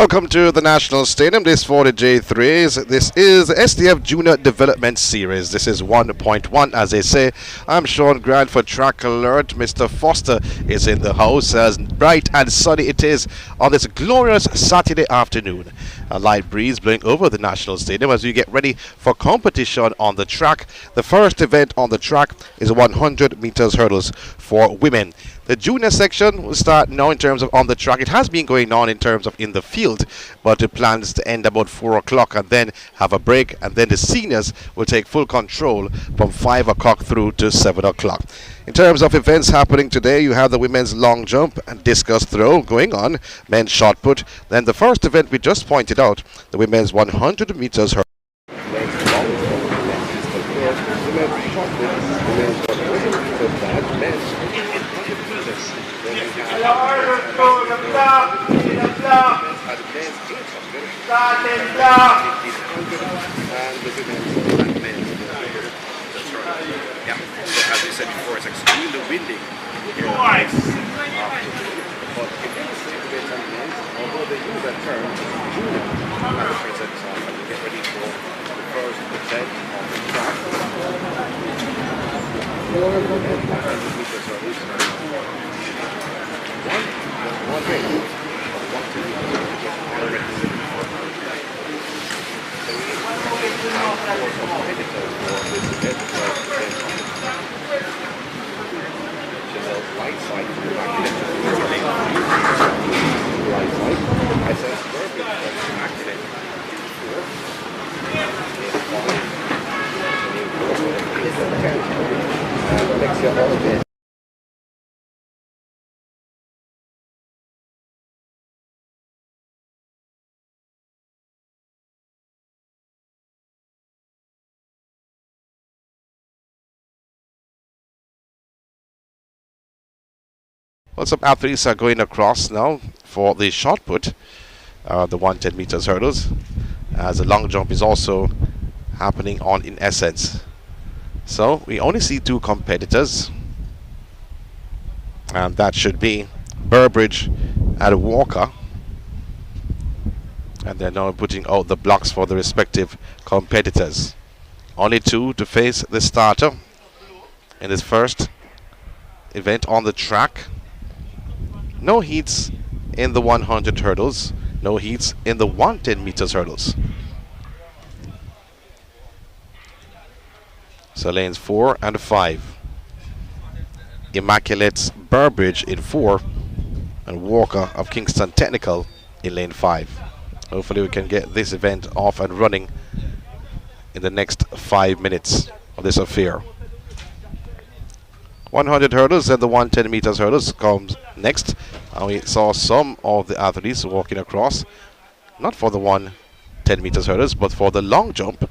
Welcome to the National Stadium. This for the J3s. This is SDF Junior Development Series. This is 1.1, as they say. I'm Sean Grant for Track Alert. Mr. Foster is in the house. As bright and sunny it is on this glorious Saturday afternoon. A light breeze blowing over the National Stadium as we get ready for competition on the track. The first event on the track is 100 meters hurdles for women. The junior section will start now in terms of on the track. It has been going on in terms of in the field, but it plans to end about 4 o'clock and then have a break, and then the seniors will take full control from 5 o'clock through to 7 o'clock. In terms of events happening today, you have the women's long jump and discus throw going on, men's shot put. Then the first event we just pointed out, the women's 100 meters hurdle. Yeah, so as we said before, it's extremely windy here. But although they use that term, junior, as the present time, and we get ready for the first event on the track. One race, one to light side to the right side. SS Burberry accident. Alexia Oliver. Well, some athletes are going across now for the shot put, the 110 meters hurdles, as the long jump is also happening on in essence. So we only see 2 competitors, and that should be Burbridge and Walker. And they're now putting out the blocks for the respective competitors. Only 2 to face the starter in this first event on the track. No heats in the 100 hurdles, no heats in the 110 meters hurdles. So lanes 4 and 5. Immaculate's Burbridge in 4 and Walker of Kingston Technical in lane 5. Hopefully we can get this event off and running in the next 5 minutes of this affair. 100 hurdles and the 110 meters hurdles comes next. And we saw some of the athletes walking across, not for the 110 meters hurdles, but for the long jump.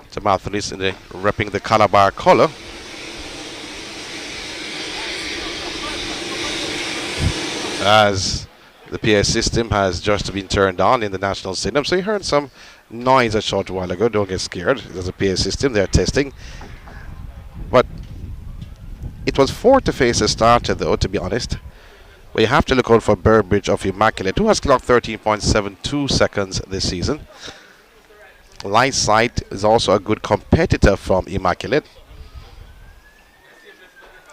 Some athletes repping the Calabar color. As the PA system has just been turned on in the National Stadium. So you heard some noise a short while ago. Don't get scared. There's a PA system they're testing. But it was 4 to face a starter, though, to be honest. We have to look out for Burbridge of Immaculate, who has clocked 13.72 seconds this season. Light Sight is also a good competitor from Immaculate.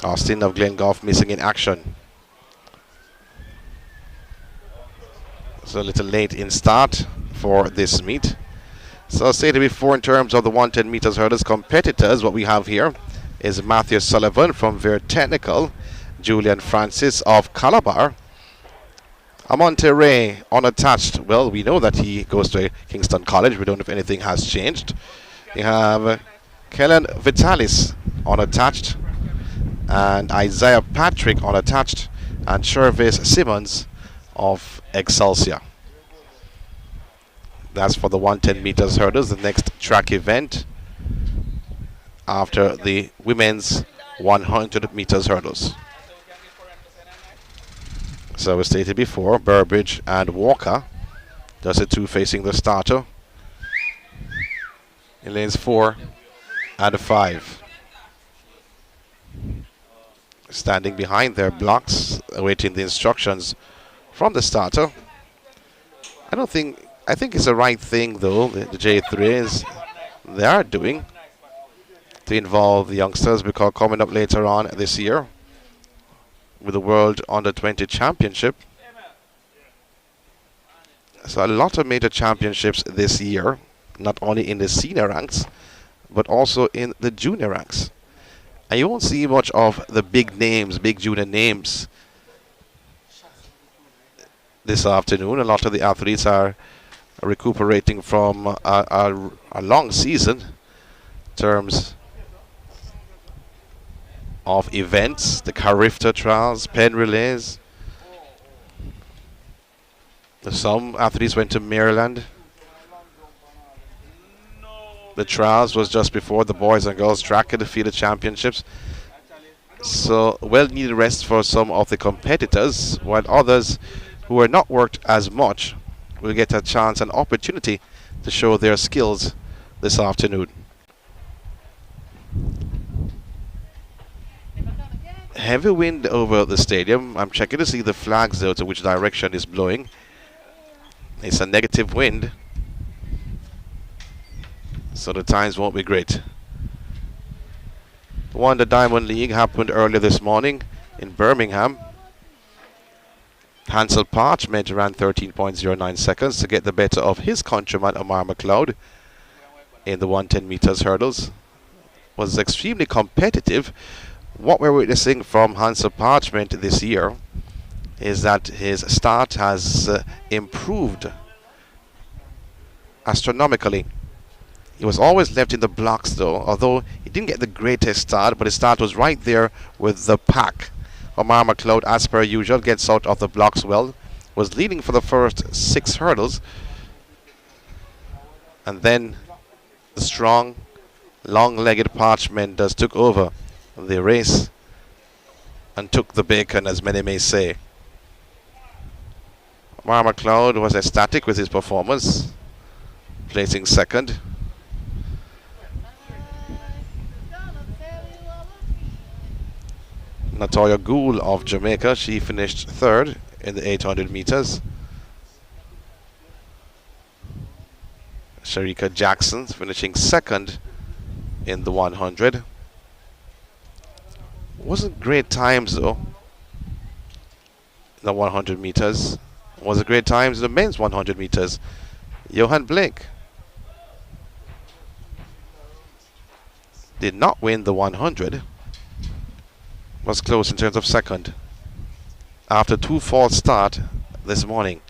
Austin of Glengoff missing in action. So a little late in start for this meet. So I stated before, in terms of the 110 meters hurdles competitors, what we have here is Matthew Sullivan from Ver Technical, Julian Francis of Calabar, Amonte Ray unattached. Well, we know that he goes to Kingston College. We don't know if anything has changed. You have Kellen Vitalis unattached, and Isaiah Patrick unattached, and Chervis Simmons of Excelsior. That's for the 110 meters hurdles, the next track event after the women's 100 meters hurdles. So we stated before, Burbridge and Walker, just the 2 facing the starter in lanes 4 and 5. Standing behind their blocks, awaiting the instructions from the starter. I don't think. I think it's the right thing though. The J3 is they are doing to involve the youngsters, because coming up later on this year with the World Under 20 Championship. So a lot of major championships this year, not only in the senior ranks, but also in the junior ranks. And you won't see much of the big names, big junior names this afternoon. A lot of the athletes are recuperating from a long season in terms of events, the Carifta trials, pen relays. Some athletes went to Maryland. The trials was just before the boys and girls track and field championships. So well-needed rest for some of the competitors, while others who are not worked as much will get a chance and opportunity to show their skills this afternoon. Heavy wind over the stadium. I'm checking to see the flags though, to which direction is blowing. It's a negative wind, so the times won't be great. The Diamond League happened earlier this morning in Birmingham. Hansel Parchment ran 13.09 seconds to get the better of his countryman Omar McLeod in the 110 meters hurdles. Was extremely competitive. What we're witnessing from Hansel Parchment this year is that his start has improved astronomically. He was always left in the blocks though, although he didn't get the greatest start, but his start was right there with the pack. Omar McLeod, as per usual, gets out of the blocks well, was leading for the first 6 hurdles, and then the strong, long-legged Parchment took over the race and took the bacon, as many may say. Omar McLeod was ecstatic with his performance, placing second. Natoya Gould of Jamaica, she finished third in the 800 meters. Sharika Jackson finishing second in the 100. Wasn't great times though in the 100 meters. Was great times in the men's 100 meters. Yohan Blake did not win the 100. Was close in terms of second after 2 false start this morning.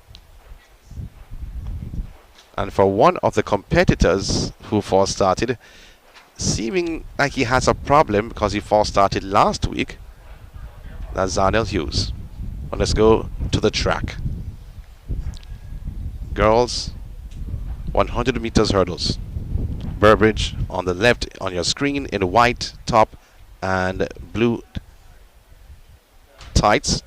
And for one of the competitors who false started, seeming like he has a problem because he false started last week, that's Zarnell Hughes. Well, let's go to the track. Girls 100 meters hurdles. Burbridge on the left on your screen in a white top and blue tights.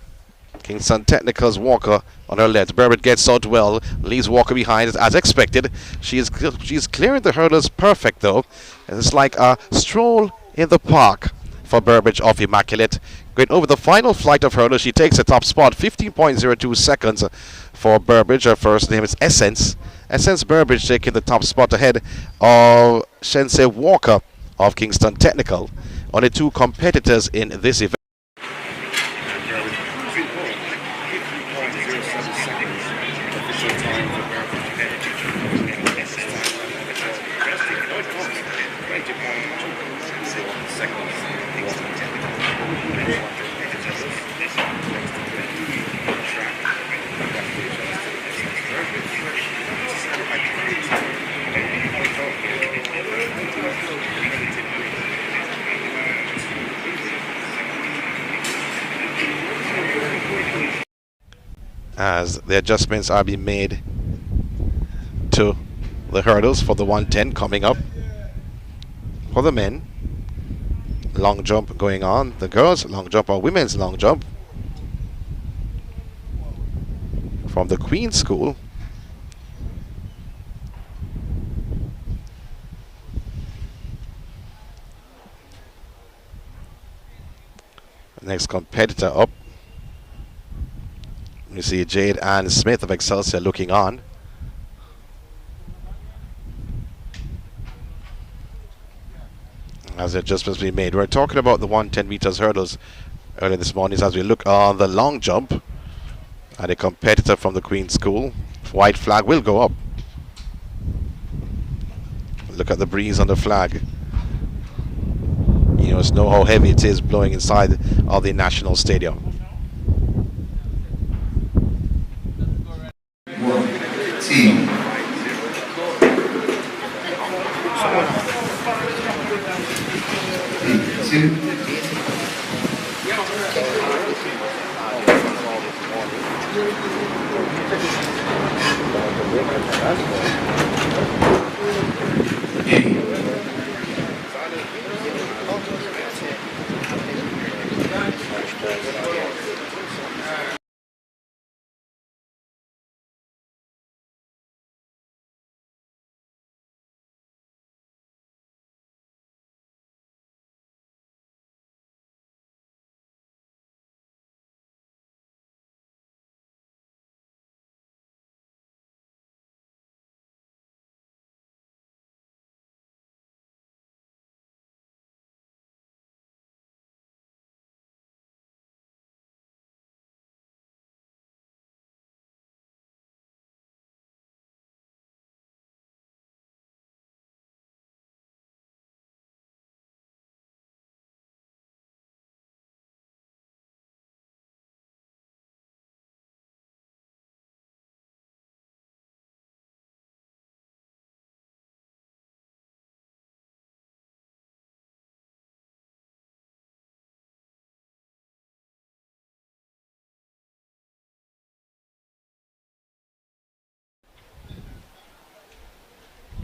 Kingston Technical's Walker on her left. Burbridge gets out well, leaves Walker behind as expected. She's clearing the hurdles perfect though. It's like a stroll in the park for Burbridge of Immaculate. Going over the final flight of hurdles, she takes the top spot, 15.02 seconds for Burbridge. Her first name is Essence. Essence Burbridge taking the top spot ahead of Shense Walker of Kingston Technical. Only 2 competitors in this event. As the adjustments are being made to the hurdles for the 110 coming up. For the men, long jump going on. The girls, long jump or women's long jump. From the Queen School. Next competitor up. You see Jade Ann Smith of Excelsior looking on. as the adjustments being made. We're talking about the 110 meters hurdles earlier this morning as we look on the long jump at a competitor from the Queen's School. White flag will go up. Look at the breeze on the flag. You must know how heavy it is blowing inside of the National Stadium. Team. Two.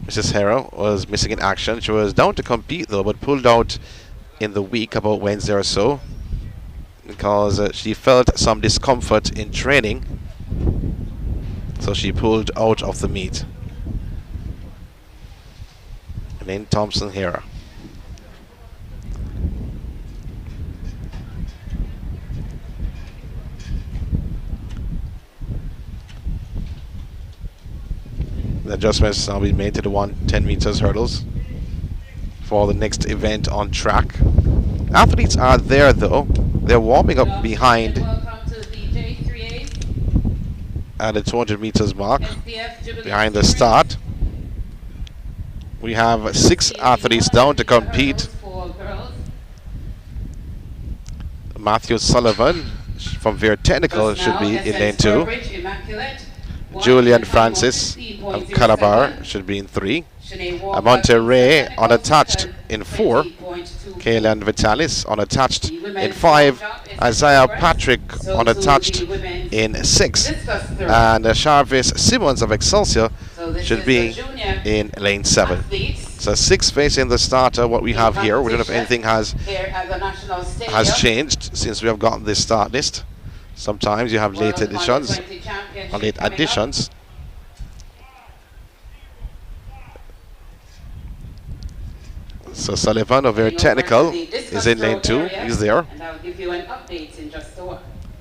Mrs. Hera was missing in action. She was down to compete though, but pulled out in the week about Wednesday or so because she felt some discomfort in training. So she pulled out of the meet. Elaine Thompson Hera. The adjustments now being made to the 110 meters hurdles for the next event on track. Athletes are there though. They're warming up behind at the 200 meters mark behind the start. We have 6 athletes down to compete. Matthew Sullivan from Veer Technical should be in lane 2. Julian Francis of Calabar should be in 3. Amonte Ray unattached in 4. Kaylan Vitalis unattached in 5. Isaiah Patrick unattached in 6. And Charvis Simmons of Excelsior should be in lane 7. So 6 facing the starter. What we have here, we don't know if anything has changed since we have gotten this start list. Sometimes you have late additions or late additions. So Sullivan of Very Technical is in lane 2. He's there.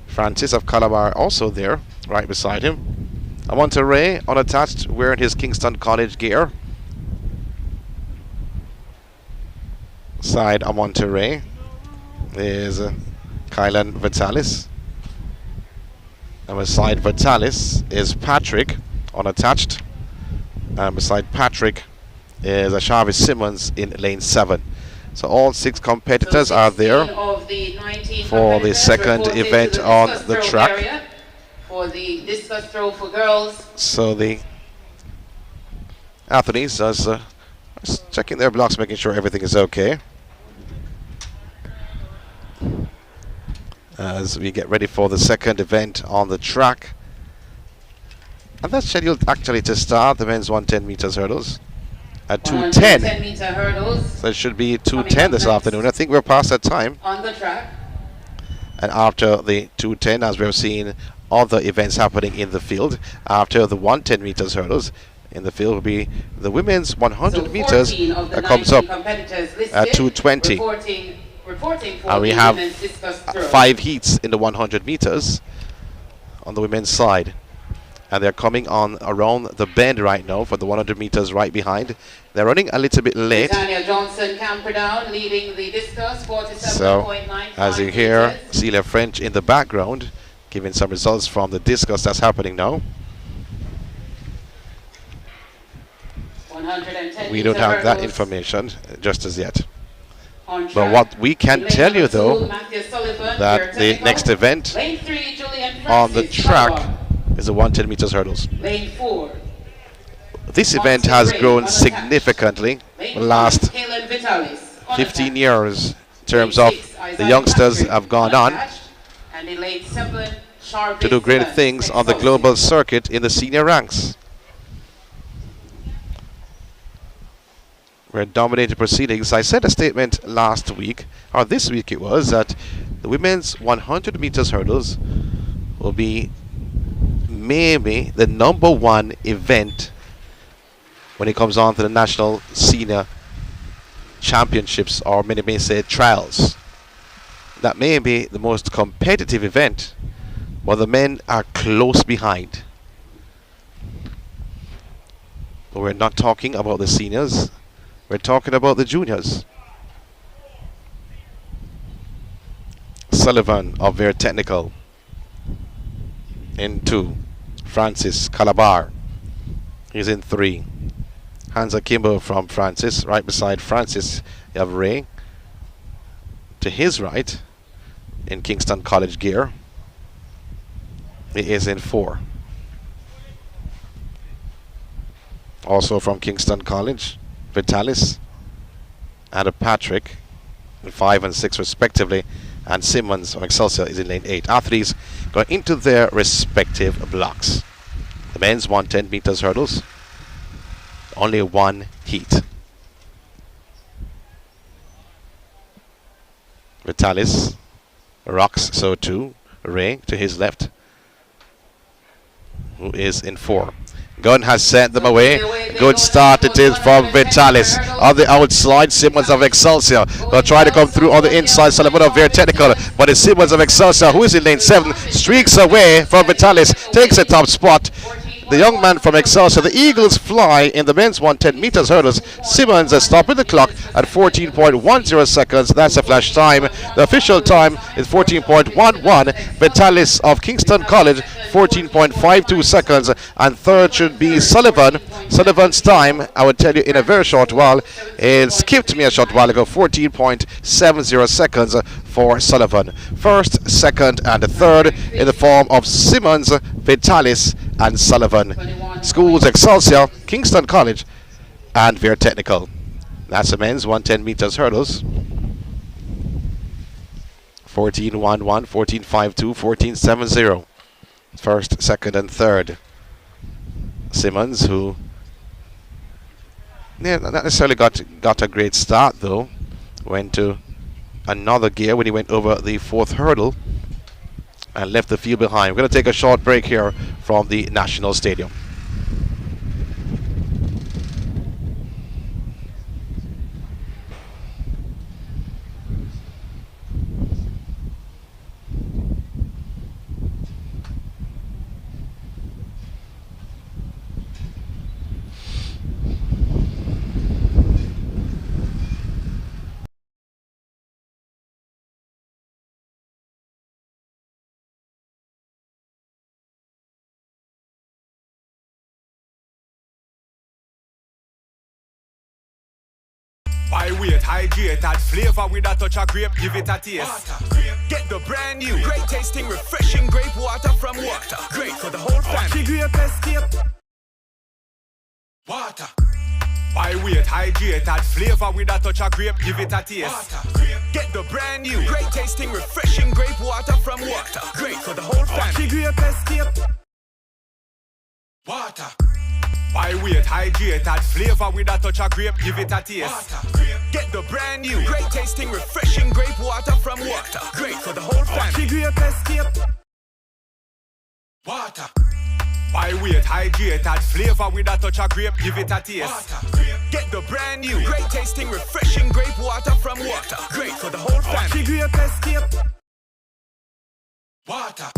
Francis of Calabar also there, right beside him. Amonte Ray unattached, wearing his Kingston College gear. Side Amonte Ray is Kylan Vitalis. And beside Vitalis is Patrick, unattached. And beside Patrick is Ashavi Simmons in lane 7. So all 6 competitors are there for the second event on the track. For the discus throw for girls. So the athletes just checking their blocks, making sure everything is okay. As we get ready for the second event on the track. And that's scheduled actually to start the men's 110 meters hurdles at 2:10. So it should be 2:10 this afternoon. I think we're past that time. On the track. And after the 2:10, as we have seen other events happening in the field, after the 110 meters hurdles in the field will be the women's 100 meters that comes up at 2:20. And we have 5 heats in the 100 meters on the women's side. And they're coming on around the bend right now for the 100 meters right behind. They're running a little bit late. Danielle Johnson Camperdown leading the discus, 47.95 So, as you hear, Celia French in the background, giving some results from the discus that's happening now. 110 We don't have that information just as yet. But what we can tell you though, that the next event on the track is the 110 meters hurdles. This event has grown significantly in the last 15 years in terms of the youngsters have gone on to do great things on the global circuit in the senior ranks. We're dominating proceedings. I said a statement last week, or this week it was, that the women's 100 meters hurdles will be maybe the #1 event when it comes on to the national senior championships, or many may say trials. That may be the most competitive event, but the men are close behind. But we're not talking about the seniors. We're talking about the juniors. Sullivan of Very Technical in 2. Francis Calabar, he's in 3. Hans Akimbo from Francis. Right beside Francis, you have Ray. To his right, in Kingston College gear, he is in 4. Also from Kingston College, Vitalis and Patrick in 5 and 6 respectively, and Simmons of Excelsior is in lane 8. Athletes going into their respective blocks. The men's 110 meters hurdles, only 1 heat. Vitalis rocks so too. Ray to his left, who is in 4. Gunn has sent them away. Good start it is from Vitalis. On the outside, Simmons of Excelsior will try to come through on the inside. Sullivan of Very Technical, but it's Simmons of Excelsior, who is in lane 7, streaks away from Vitalis, takes a top spot. The young man from Excelsior. The Eagles fly in the men's 110 meters hurdles. Simmons is stopping the clock at 14.10 seconds. That's a flash time. The official time is 14.11. Vitalis of Kingston College, 14.52 seconds. And third should be Sullivan. Sullivan's time, I will tell you in a very short while, it skipped me a short while ago, 14.70 seconds for Sullivan. First, second, and third in the form of Simmons, Vitalis, and Sullivan. Schools Excelsior, Kingston College, and Very Technical. That's the men's 110 meters hurdles. 14.11, 14.52, 14.70. First, second, and third. Simmons, who not necessarily got a great start though, went to another gear when he went over the 4th hurdle and left the field behind. We're going to take a short break here from the National Stadium. By weight, hydrated flavor with a touch of grape, give it a taste. Get the brand new, great tasting, refreshing grape water from Water. Great for the whole family. Grape escape. Water. By weight, hydrated flavor with a touch of grape, give it a taste. Get the brand new, great tasting, refreshing grape water from Water. Great for the whole family. Grape escape. Water. By weight, hydrated flavor with a touch of grape, give it a taste. Get the brand new, great tasting, refreshing grape water from Water. Great for the whole family. Grape escape. Water. By weight, hydrated flavor with a touch of grape, give it a taste. Get the brand new, great tasting, refreshing grape water from Water. Great for the whole family. Grape escape. Water.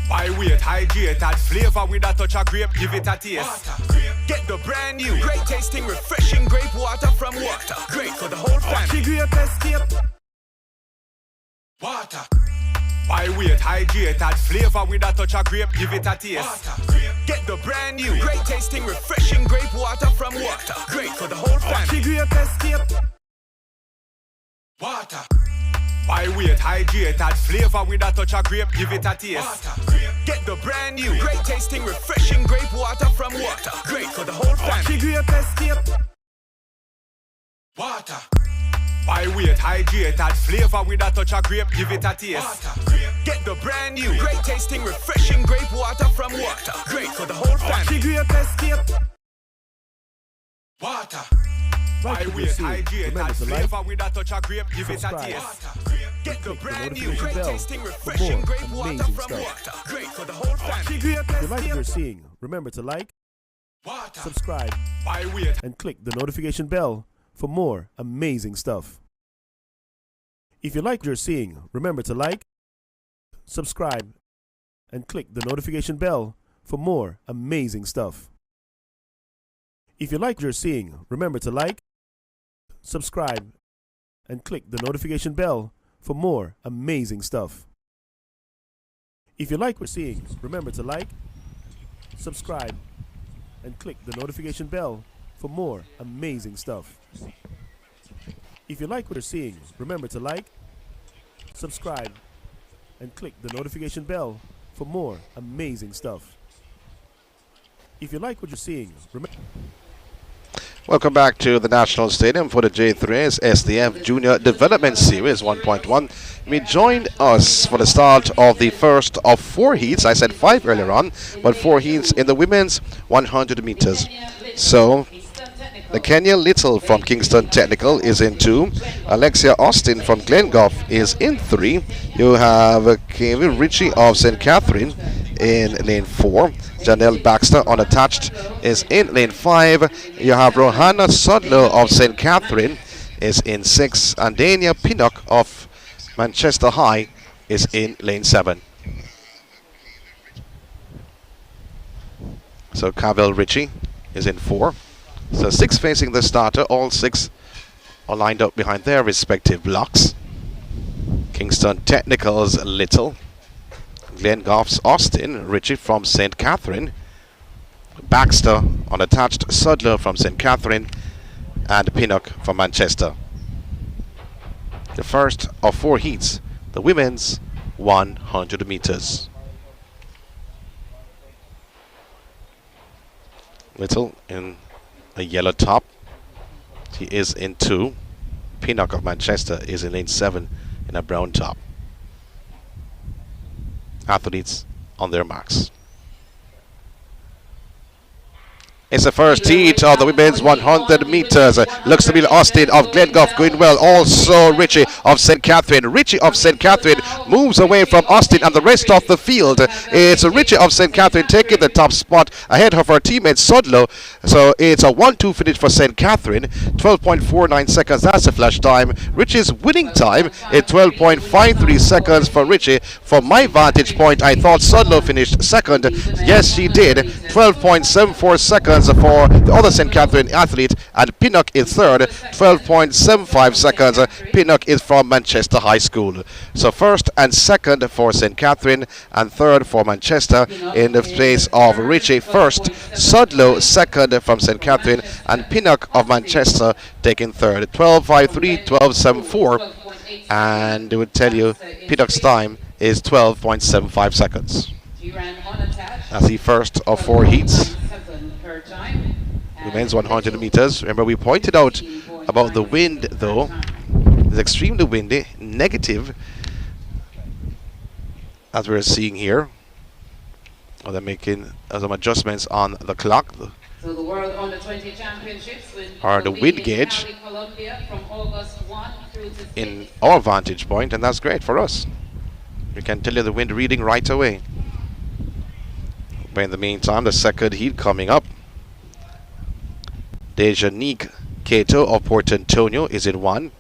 By weight, hydrated flavor with a touch of grape, give it a taste. Get the brand new, great tasting, refreshing grape water from water. Great for the whole family. Grape escape. Water. By weight, hydrated flavor with a touch of grape, give it a taste. Get the brand new, great tasting, refreshing grape water from water. Great for the whole family. Grape escape. Water. By weight, hydrated flavor with a touch of grape, give it a taste. Get the brand new, great tasting, refreshing grape water from water. Great for the whole family. Grape escape. Water. By weight, hydrated flavor with a touch of grape, give it a taste. Get the brand new, great tasting, refreshing grape water from water. Great for the whole family. Grape escape. Water. By weight, hydrated flavor with a touch of grape, give it a taste. Get the brand new, great tasting, refreshing grape water from water. Great for the whole family. If you like what you're seeing, remember to like, subscribe, and click the notification bell for more amazing stuff. If you like what you're seeing, remember to like, subscribe, and click the notification bell for more amazing stuff. If you like what you're seeing, remember to like, subscribe, and click the notification bell for more amazing stuff. If you like what you're seeing, remember to like, subscribe, and click the notification bell for more amazing stuff. If you like what you're seeing, remember to like, subscribe, and click the notification bell for more amazing stuff. If you like what you're seeing, remember. Welcome back to the National Stadium for the J3's SDF Junior Development Series 1.1. We joined us for the start of the first of 4 heats. I said 5 earlier on, but 4 heats in the women's 100 meters. So the Kenya Little from Kingston Technical is in 2. Alexia Austin from Glengoff is in 3. You have Kevin Ritchie of St. Catherine in lane 4. Janelle Baxter, unattached, is in lane 5. You have Rohanna Sudlow of St. Catherine is in 6. And Dania Pinnock of Manchester High is in lane 7. So Cavell Ritchie is in 4. So 6 facing the starter. All 6 are lined up behind their respective blocks. Kingston Technical's Little, Glengoff's Austin, Ritchie from St. Catherine, Baxter unattached, Sudler from St. Catherine, and Pinnock from Manchester. The first of 4 heats, the women's 100 meters. Little in a yellow top. He is in 2. Pinnock of Manchester is in lane 7 in a brown top. Athletes on their marks. It's the first heat of the women's 100 meters. Looks to be Austin of Glengoff going well. Also Ritchie of St. Catherine. Ritchie of St. Catherine moves away from Austin and the rest of the field. It's Ritchie of St. Catherine taking the top spot ahead of her teammate Sudlow. So it's a 1-2 finish for St. Catherine. 12.49 seconds. That's the flash time. Ritchie's winning time is 12.53 seconds for Ritchie. From my vantage point, I thought Sudlow finished second. Yes, she did. 12.74 seconds for the other St. Catherine athlete, and Pinnock is third. 12.75 seconds. Pinnock is from Manchester High School. So first and second for St. Catherine, and third for Manchester in the place of Ritchie first, Sudlow second from St. Catherine, and Pinnock of Manchester taking third. 12.53, 12.74, and they would tell you Pinnock's time is 12.75 seconds. That's the first of 4 heats. Women's 100 meters. Remember, we pointed out about the wind, though. It's extremely windy, negative, as we're seeing here. Oh, they're making some adjustments on the clock. So the World Under-20 Championships or the wind gauge from August 1 through to in our vantage point, and that's great for us. We can tell you the wind reading right away. But in the meantime, the second heat coming up. Janeek Cato of Port Antonio is in 1.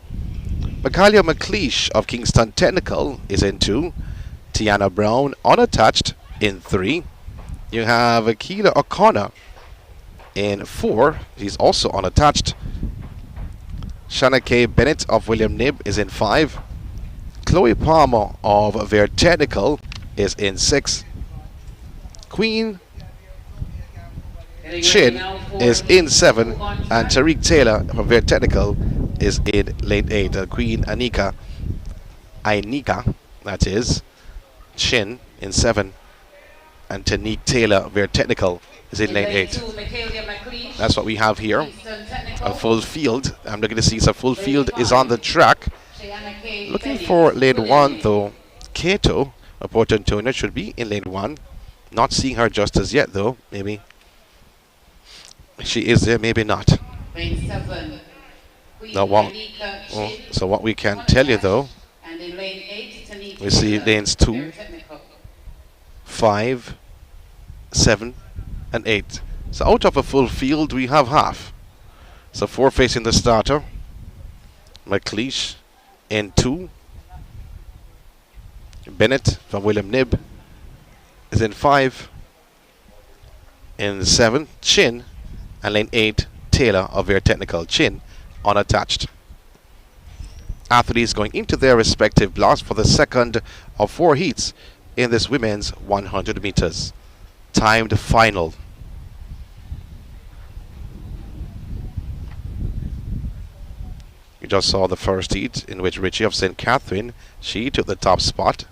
Michaela McLeish of Kingston Technical is in 2. Tiana Brown, unattached, in 3. You have Akila O'Connor in 4. He's also unattached. Shanna K. Bennett of William Knibb is in 5. Chloe Palmer of Ver Technical is in 6. Queen Chin is in 7. And Tariq Taylor of Ver Technical is in lane 8. Queen Ainika, that is, Chin in 7. And Janeek Taylor, Ver Technical, is in lane 8. That's what we have here. A full field. I'm looking to see some full field is on the track. Looking for lane 1 though. Kato of Port Antonio should be in lane 1. Not seeing her just as yet though. Maybe she is there, maybe not. So what we can tell you though, we see lanes 2, 5, 7 and 8. So out of a full field we have half. So 4 facing the starter. McLeish in 2. Bennett from William Knibb is in 5. In 7, Chin. And lane 8, Taylor of Ver Technical. Chin unattached. Athletes going into their respective blocks for the second of 4 heats in this women's 100 meters. Timed final. You just saw the first heat in which Richie of St. Catherine, she took the top spot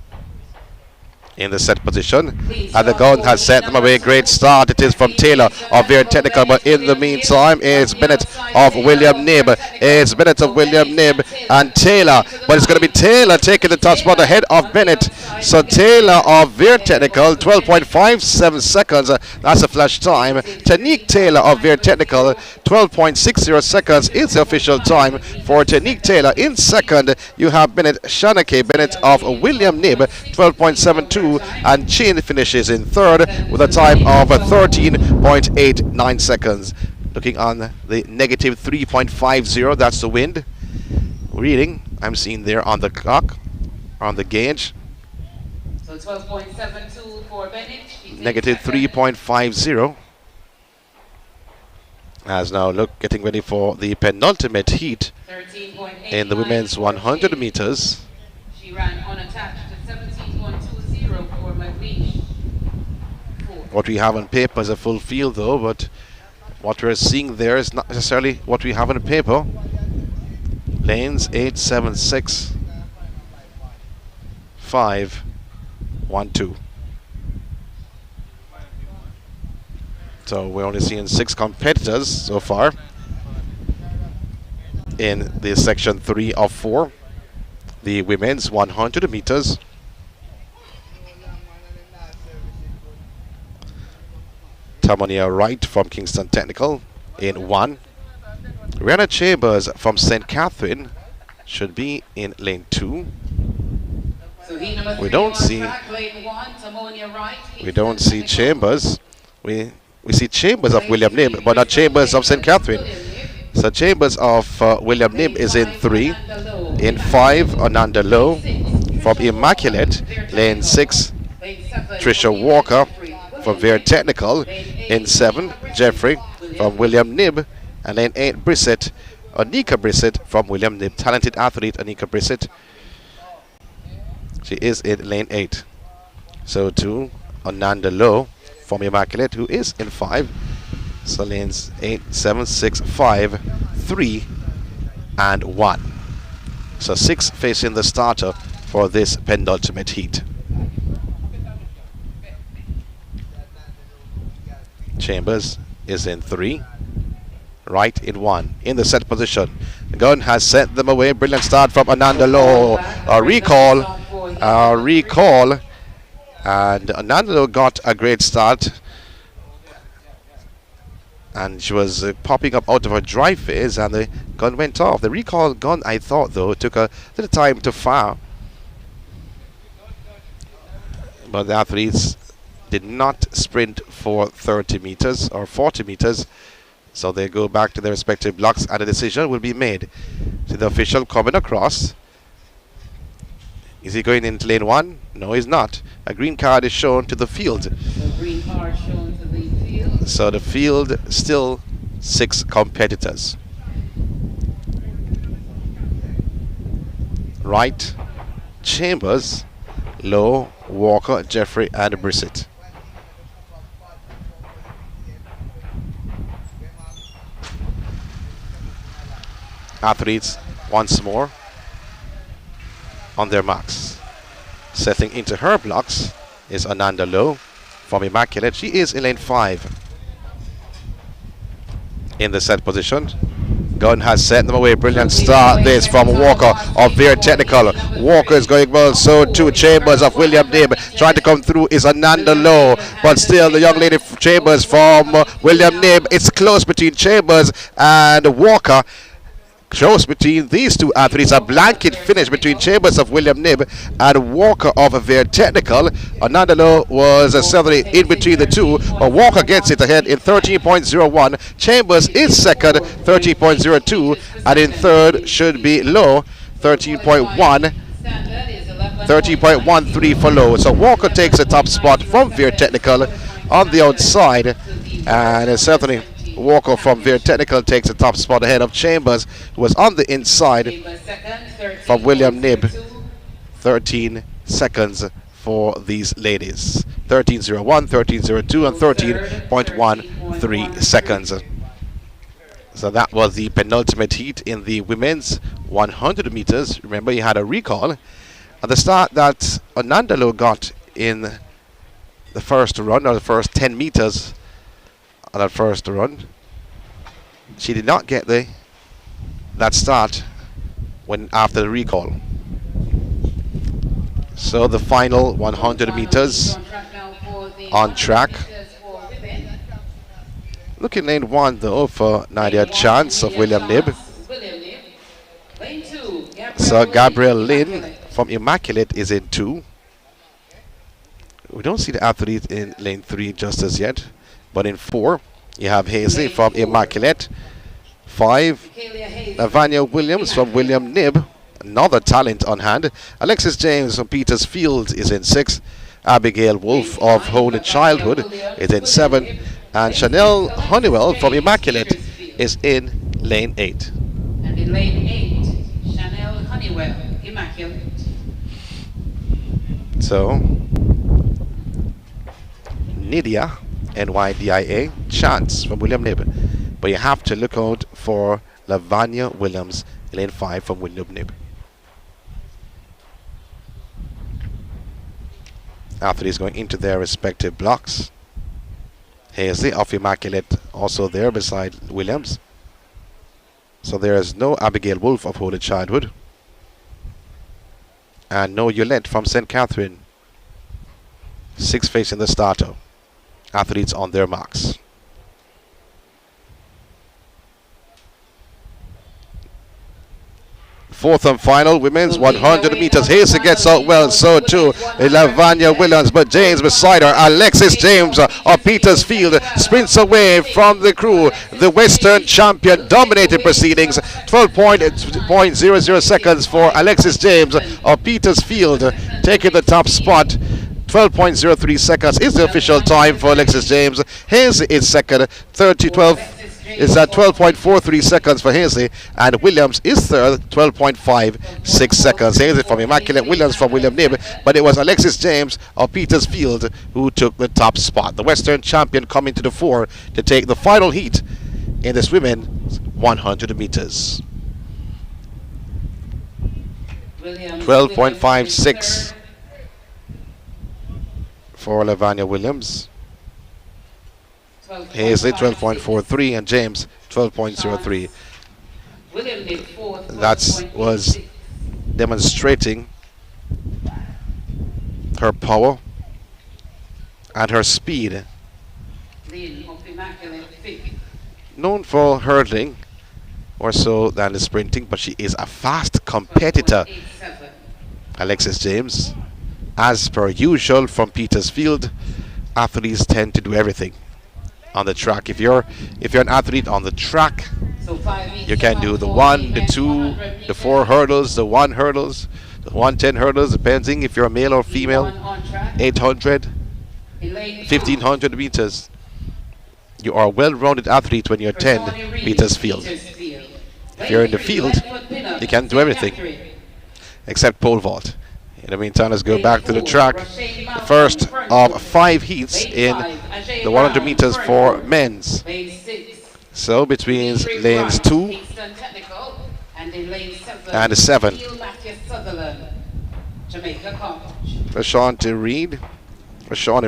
in the set position, and the gun has sent them away. Great start. It is from Taylor of Ver Technical, but in the meantime it's Bennett of William Knibb. It's Bennett of William Knibb and Taylor, but it's going to be Taylor taking the top spot ahead of Bennett. So Taylor of Ver Technical, 12.57 seconds. That's a flash time. Janeek Taylor of Ver Technical, 12.60 seconds is the official time for Janeek Taylor. In second, you have Bennett, Shanna K. Bennett of William Knibb, 12.72. And Chin finishes in third with a time of 13.89 seconds. Looking on the negative 3.50, that's the wind. Reading, I'm seeing there on the clock, on the gauge. So 12.72 for Bennett. Negative 3.50. As now getting ready for the penultimate heat in the women's 100 meters. She ran unattached at 17.20 for McLeish. What we have on paper is a full field though, but what we're seeing there is not necessarily what we have on paper. Lanes 8, 7, 6, 5, 1, 2. So we're only seeing 6 competitors so far in the section 3 of 4, the women's 100 meters. Tamonia Wright from Kingston Technical in 1. Rihanna Chambers from St. Catherine should be in lane 2. We don't see Chambers. We see Chambers of William Knibb, but not Chambers of St. Catherine. So Chambers of William Knibb is in 3. In 5, Ananda Lowe from Immaculate. Lane 6, Trisha Walker from Ver Technical. In 7, Jeffrey from William Knibb. And lane 8, Brissett, Anika Brissett from William Knibb. Talented athlete, Anika Brissett. She is in lane 8. So to Ananda Lowe from Immaculate, who is in 5. So lanes 8, 7, 6, 5, 3, and 1. So 6 facing the starter for this penultimate heat. Chambers is in 3. Right in 1. In the set position. The gun has sent them away. Brilliant start from Ananda Lowe. A recall. And Ananda Lowe got a great start. And she was popping up out of her drive phase, and the gun went off. The recall gun, I thought, though, took a little time to fire. But the athletes did not sprint for 30 meters or 40 meters. So they go back to their respective blocks, and a decision will be made. So the official coming across Is he going into lane 1? No, he's not. A green card is shown to the field. So green card shown to the field. So the field still 6 competitors. Wright, Chambers, Lowe, Walker, Jeffrey, and Brissett. Athletes once more on their marks. Setting into her blocks is Ananda Lowe from Immaculate. She is in lane 5. In the set position. Gunn has set them away. Brilliant start this from Walker of Veer Technical. Walker is going well, so too Chambers of William Nib. Trying to come through is Ananda Lowe, but still the young lady Chambers from William Nib. It's close between Chambers and Walker. Close between these two athletes. A blanket finish between Chambers of William Nib and Walker of Veer Technical. Ananda Lowe was certainly in between the two, but Walker gets it ahead in 13.01. Chambers is second, 13.02, and in third should be Lowe, 13.1. 13.13 for Lowe. So Walker takes the top spot from Veer Technical on the outside, and certainly Walker from Veer Technical takes the top spot ahead of Chambers, who was on the inside from William Nib. 13 seconds for these ladies. 13.01, 13.02, and 13.13 seconds. So that was the penultimate heat in the women's 100 meters. Remember, you had a recall at the start that Ananda Lowe got in the first run, or the first 10 meters. On that first run, she did not get that start when after the recall. So the final 100 meters on track. Look in lane 1 though for Nadia Chance of William Nib. So Gabrielle Lynn from Immaculate is in 2. We don't see the athlete in lane 3 just as yet. But in 4, you have Hazley from Immaculate. 5, Lavanya Williams from William Nib. Another talent on hand. Alexis James from Petersfield is in 6. Abigail Wolf of Holy Childhood is in 7. And Chanel Honeywell from Immaculate is in lane 8. And in lane 8, Chanel Honeywell, Immaculate. So, Nydia, NYDIA, Chance from William Nib. But you have to look out for Lavanya Williams in lane 5 from William Nib. Athletes going into their respective blocks. Hazley of Immaculate also there beside Williams. So there is no Abigail Wolf of Holy Childhood. And no Yolette from St. Catherine. 6 facing the starter. Athletes on their marks. Fourth and final women's 100 meters. Hazley gets out well, so too Lavanya Williams, but James beside her. Alexis James of Petersfield sprints away from the crew. The Western champion dominated proceedings. 12.00 seconds for Alexis James of Petersfield, taking the top spot. 12.03 seconds is the official time for Alexis James. Hazley is second. 12 is at 12.43 seconds for Hazley, and Williams is third, 12.56 seconds. Hazley from Immaculate, Williams from William Nib, but it was Alexis James of Petersfield who took the top spot. The Western champion coming to the fore to take the final heat in this women's 100 meters. 12.56 for Lavanya Williams. Hazley 12.43 and James 12.03. That was demonstrating her power and her speed. Known for hurdling more so than the sprinting, but she is a fast competitor. Alexis James, as per usual from Petersfield, athletes tend to do everything on the track. If you're an athlete on the track, you can do the 1, the 2, the 4 hurdles, the 1 hurdles. The 110 hurdles, depending if you're a male or female, 800, 1500 meters. You are a well-rounded athlete when you're 10 meters field. If you're in the field, you can do everything except pole vault. In the meantime, let's go back to the track. The first of 5 heats in the 100 meters for men's. So between lanes 2 and 7. Ashanti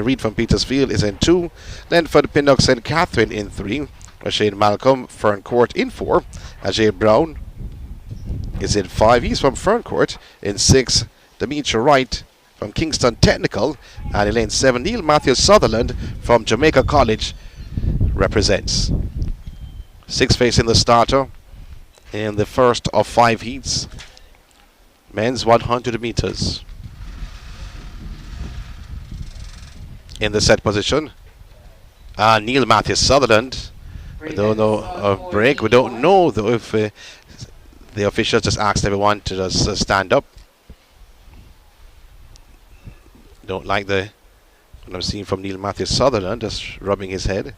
Reed from Petersfield is in 2. Then for the Pinnock St. Catherine in 3. Shane Malcolm, Ferncourt in 4. Ajay Brown is in 5. He's from Ferncourt. In 6, Demetria Wright from Kingston Technical. And in lane 7, Neil Matthew Sutherland from Jamaica College represents. 6 facing the starter in the first of 5 heats. Men's 100 meters. In the set position, Neil Matthew Sutherland. We don't know a break. We don't know though if the officials just asked everyone to just stand up. Don't like what I'm seeing from Neil Matthew Sutherland, just rubbing his head.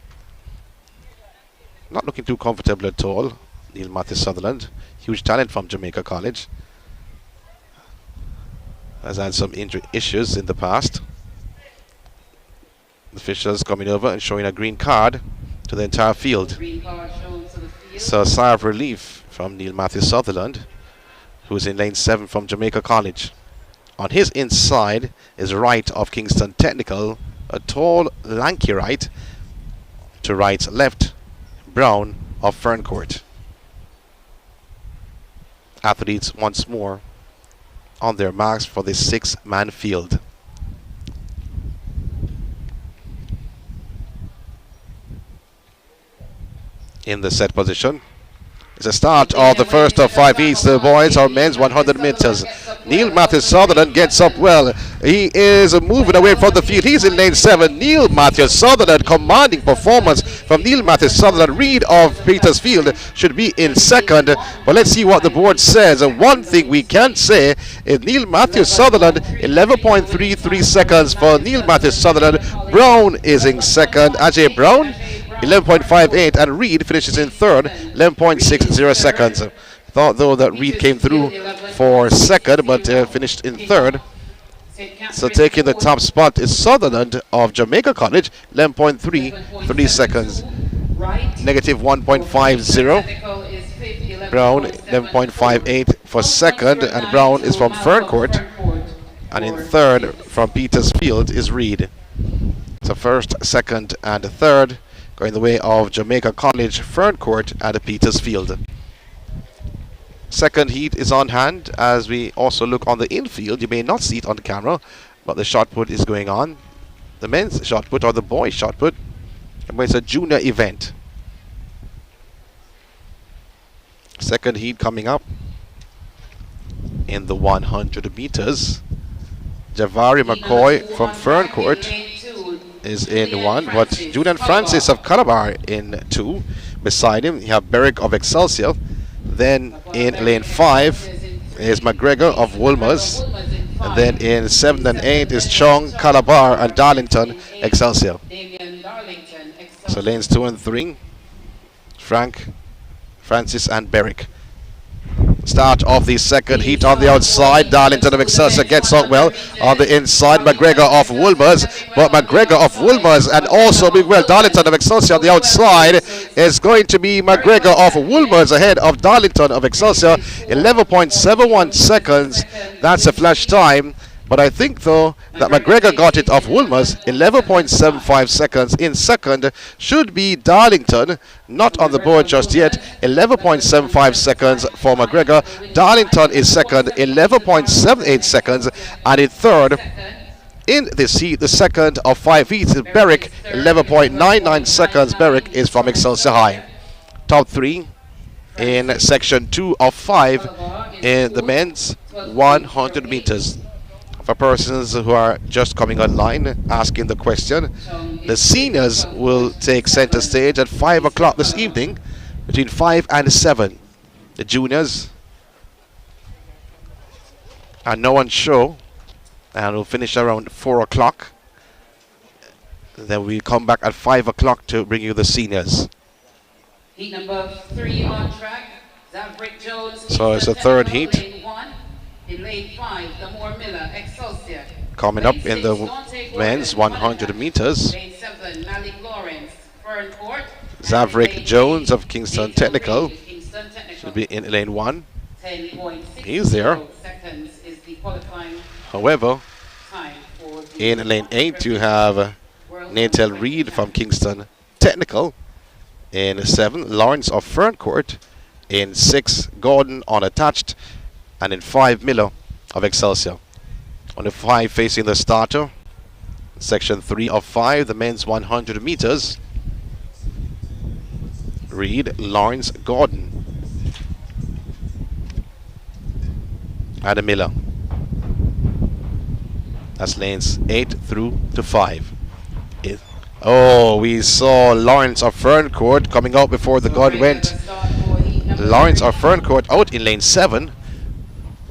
Not looking too comfortable at all. Neil Matthew Sutherland, huge talent from Jamaica College. Has had some injury issues in the past. The officials coming over and showing a green card to the entire field. So a sigh of relief from Neil Matthew Sutherland, who's in lane 7 from Jamaica College. On his inside is Wright of Kingston Technical, a tall, lanky Wright. To Wright's left, Brown of Ferncourt. Athletes once more on their marks for the 6-man field. In the set position, it's a start of the first of 5 heats. The boys or men's 100 meters. Neil Matthew Sutherland gets up well. He is moving away from the field. He's in lane 7. Neil Matthew Sutherland, commanding performance from Neil Matthew Sutherland. Reed of Petersfield should be in second. But let's see what the board says. And one thing we can say is Neil Matthew Sutherland, 11.33 seconds for Neil Matthew Sutherland. Brown is in second. Ajay Brown, 11.58, and Reed finishes in third, 11.60 seconds. Thought though that Reed came through for second, but finished in third. So taking the top spot is Sutherland of Jamaica College, 11.33 seconds. Negative 1.50. Brown, 11.58 for second, and Brown is from Ferncourt. And in third from Petersfield is Reed. So first, second, and third going the way of Jamaica College, Ferncourt, and Petersfield. Second heat is on hand as we also look on the infield. You may not see it on the camera, but the shot put is going on. The men's shot put or the boys' shot put. It's a junior event. Second heat coming up in the 100 meters. Javari McCoy from Ferncourt is in 1, but Julian Francis of Calabar in 2. Beside him, you have Berrick of Excelsior. Then in lane 5 is McGregor of Wolmer's. And then in 7 and 8 is Chong, Calabar, and Darlington, Excelsior. So lanes 2 and 3, Frank, Francis, and Berrick. Start of the second heat on the outside. Darlington of Excelsior gets out well on the inside. McGregor of Wolmer's, but McGregor of Wolmer's and also big well Darlington of Excelsior on the outside is going to be McGregor of Wolmer's ahead of Darlington of Excelsior. 11.71 seconds. That's a flash time. But I think though that McGregor got it off Wolmer's. 11.75 seconds. In second should be Darlington, not on the board just yet. 11.75 seconds for McGregor. Darlington is second, 11.78 seconds. And in third, in this heat, the second of 5 heats is Berrick, 11.99 seconds. Berrick is from Excelsior High. Top 3 in section 2 of 5 in the men's 100 meters. For persons who are just coming online asking the question, the seniors will take center stage at 5 o'clock this evening, between 5 and 7. The juniors and no one show, and we'll finish around 4 o'clock. Then we'll come back at 5 o'clock to bring you the seniors. Heat number 3 on track. Zaverick Jones. So it's the third heat. Lane 1. In lane 5, the Moore Miller Excelsior. Coming up in the men's 100 meters. Lane 7, Malik Lawrence, Fern Court. Zaverick Jones of Kingston Technical Kingston Technical. should be in lane 1. 10.60 He's there. seconds is the qualifying However, time for the in lane 8 you have World Natal Reed from Kingston Technical. In 7, Lawrence of Ferncourt. In 6, Gordon unattached. And in 5, Miller of Excelsior. On the 5 facing the starter, section 3 of 5, the men's 100 meters. Reed, Lawrence, Gordon. And Miller. That's lanes 8 through to 5. Oh, we saw Lawrence of Ferncourt coming out before the gun went. Lawrence of Ferncourt out in lane 7.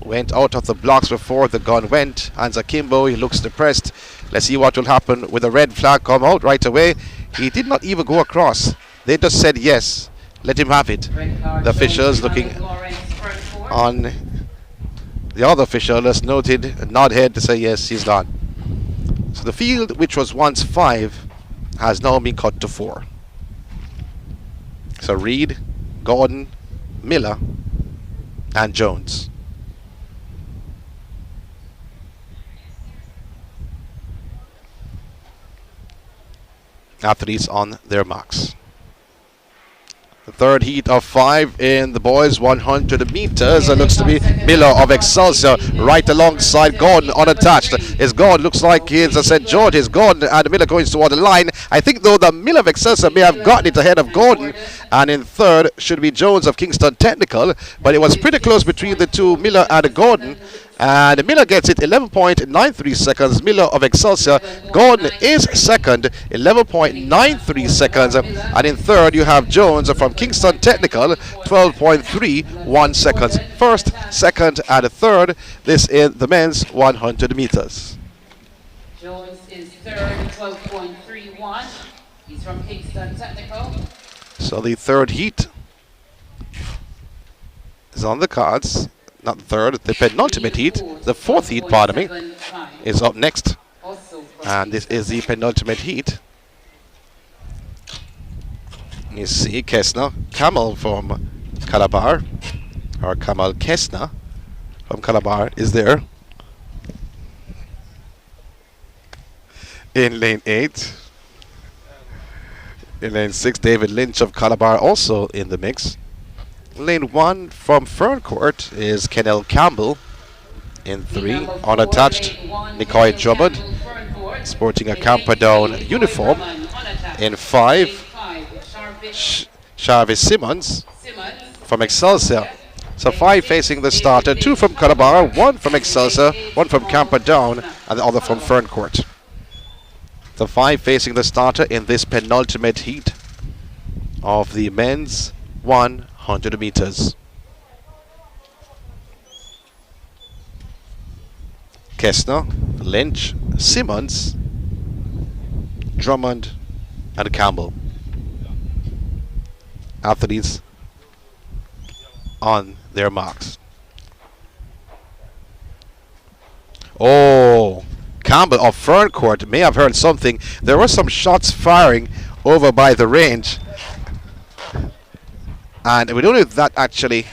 Went out of the blocks before the gun went. Hands akimbo, he looks depressed. Let's see what will happen with the red flag come out right away. He did not even go across. They just said yes. Let him have it. The officials looking on the other official has noted a nod head to say yes, he's gone. So the field, which was once 5, has now been cut to 4. So Reed, Gordon, Miller, and Jones. Athletes on their marks. The third heat of 5 in the boys 100 meters. It looks to be Miller of Excelsior right alongside Gordon unattached. His Gordon looks like it's a St. George. His Gordon and Miller going toward the line. I think though the Miller of Excelsior may have gotten it ahead of Gordon. And in third should be Jones of Kingston Technical. But it was pretty close between the two, Miller and Gordon. And Miller gets it 11.93 seconds. Miller of Excelsior. Gordon is second, 11.93 seconds. And in third, you have Jones from Kingston Technical, 12.31 seconds. First, second, and third. This is the men's 100 meters. Jones is third, 12.31. He's from Kingston Technical. So the third heat is on the cards. Not the third, the penultimate heat. The fourth heat, pardon me, is up next. And this is the penultimate heat. You see Kessner, Kamal from Calabar, or Kamal Kessner from Calabar is there. In lane 8. In lane 6, David Lynch of Calabar also in the mix. Lane 1 from Ferncourt is Kennel Campbell. In 3, unattached, Nicoy Drummond, sporting a Camperdown uniform. In 5, Charvis Simmons from Excelsior. So 5 facing the starter, 2 from Calabar, 1 from Excelsior, 1 from Camperdown, and the other from Ferncourt. The 5 facing the starter in this penultimate heat of the men's 100 meters. Kessner, Lynch, Simmons, Drummond, and Campbell. Athletes on their marks. Oh, Campbell of Ferncourt may have heard something. There were some shots firing over by the range. And we don't know if that actually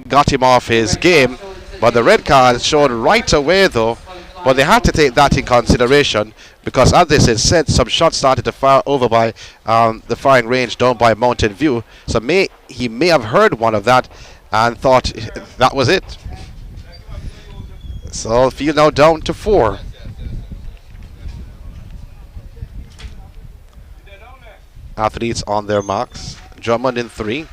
got him off his game. But the red card showed right away though. But they had to take that in consideration because as this is said, some shots started to fire over by the firing range down by Mountain View. So he may have heard one of that and thought that was it. So field now down to 4. Athletes on their marks. Drummond in 3.